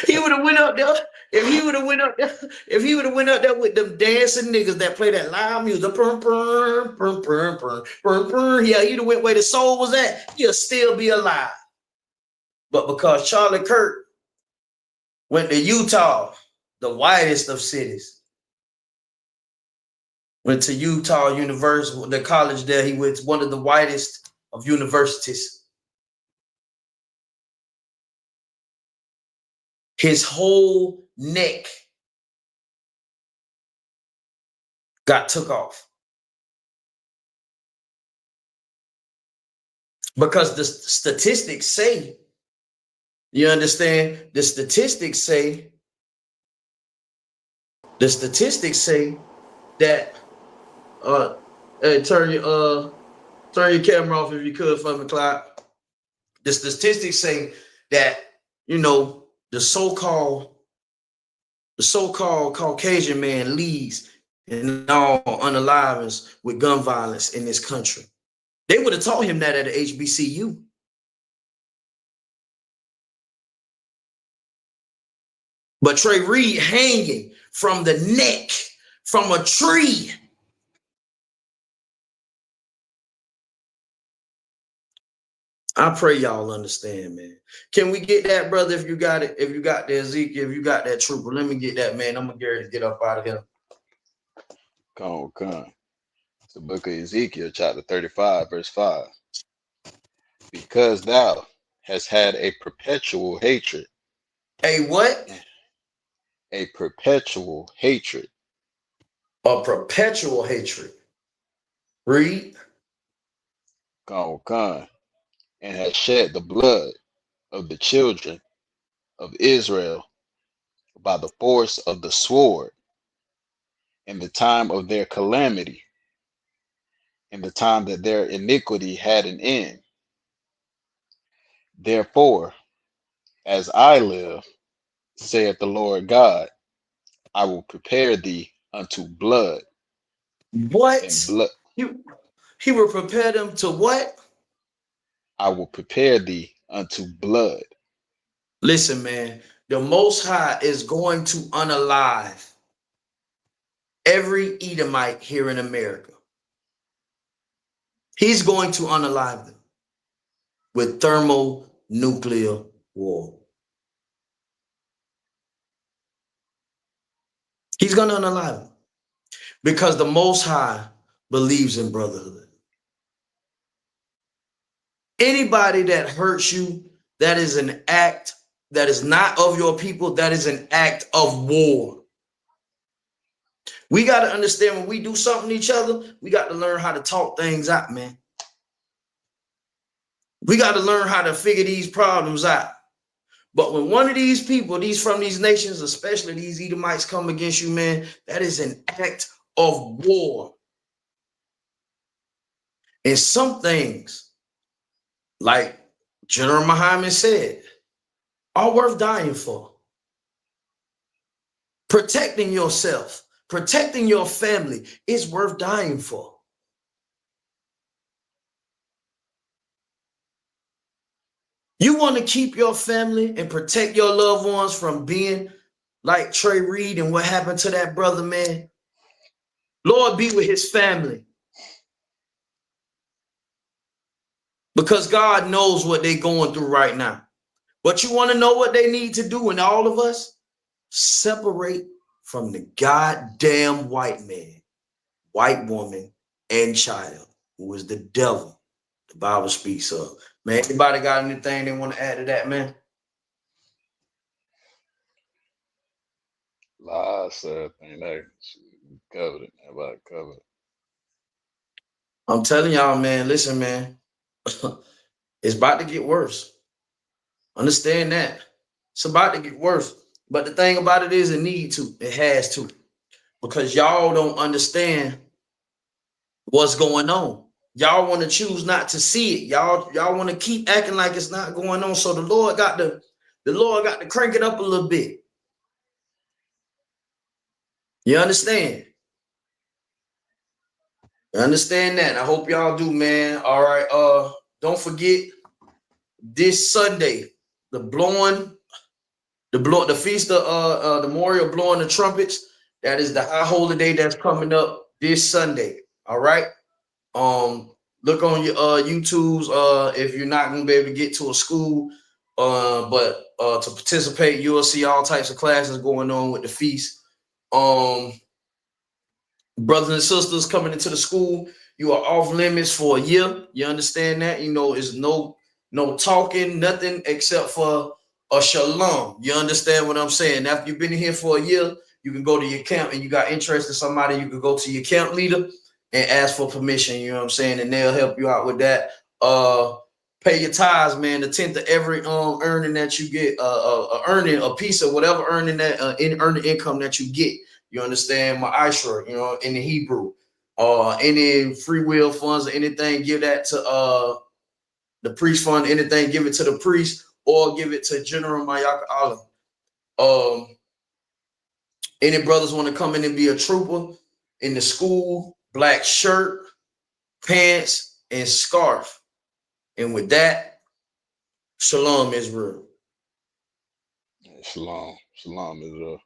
He would have went up there. If he would have went up there with them dancing niggas that play that loud music, yeah, he'd have went where the soul was at. He'll still be alive. But because Charlie Kirk went to Utah, the whitest of cities, went to Utah University, the college there, he went to one of the whitest of universities. His whole neck got took off. Because the statistics say, you understand? The statistics say that hey, turn your camera off if you could for me, Clyde. The statistics say that, you know, the so-called Caucasian man leads in all unalivings with gun violence in this country. They would have taught him that at the HBCU. But Trey Reed hanging from the neck from a tree. I pray y'all understand, man. Can we get that, brother? If you got it, if you got the Ezekiel, if you got that trooper, let me get that, man. I'm gonna get up out of here. Come. It's the book of Ezekiel, chapter 35, verse 5. Because thou hast had a perpetual hatred. A what? A perpetual hatred. A perpetual hatred. Read. Come. And has shed the blood of the children of Israel by the force of the sword in the time of their calamity, in the time that their iniquity had an end. Therefore, as I live, saith the Lord God, I will prepare thee unto blood. What? And blood. He will prepare them to what? I will prepare thee unto blood. Listen, man, the Most High is going to unalive every Edomite here in America. He's going to unalive them with thermonuclear war. He's going to unalive them because the Most High believes in brotherhood. Anybody that hurts you, that is an act that is not of your people, that is an act of war. We got to understand when we do something to each other, we got to learn how to talk things out, man. We got to learn how to figure these problems out. But when one of these people, these from these nations, especially these Edomites, come against you, man, that is an act of war. And some things, like General Muhammad said, are worth dying for. Protecting yourself, protecting your family is worth dying for. You want to keep your family and protect your loved ones from being like Trey Reed and what happened to that brother, man. Lord, be with his family. Because God knows what they're going through right now. But you want to know what they need to do, and all of us? Separate from the goddamn white man, white woman, and child, who is the devil the Bible speaks of. Man, anybody got anything they want to add to that, man? Sir, I think that covered it. Everybody covered it. I'm telling y'all, man, listen, man. It's about to get worse. Understand that. It's about to get worse. But the thing about it is it need to. It has to. Because y'all don't understand what's going on. y'all want to choose not to see it. Y'all want to keep acting like it's not going on. So the Lord got to crank it up a little bit. You understand? You understand that? I hope y'all do, man. All right. Don't forget this Sunday, the feast of the memorial blowing the trumpets. That is the high holy day that's coming up this Sunday. All right. Look on your YouTube's if you're not gonna be able to get to a school, but to participate, you'll see all types of classes going on with the feast. Brothers and sisters coming into the school, you are off limits for a year. You understand that? You know, it's no talking, nothing except for a shalom. You understand what I'm saying? After you've been here for a year, you can go to your camp, and you got interest in somebody, you can go to your camp leader and ask for permission. You know what I'm saying? And they'll help you out with that. Pay your tithes, man. The 10th of every earning that you get, earning a piece of whatever earning that earning income that you get. You understand? My Isupk, you know, in the Hebrew, any free will funds or anything, give that to the priest fund. Anything, give it to the priest or give it to General Mayaka Allah. Any brothers want to come in and be a trooper in the school, black shirt, pants, and scarf. And with that, shalom, Israel. Shalom, Israel.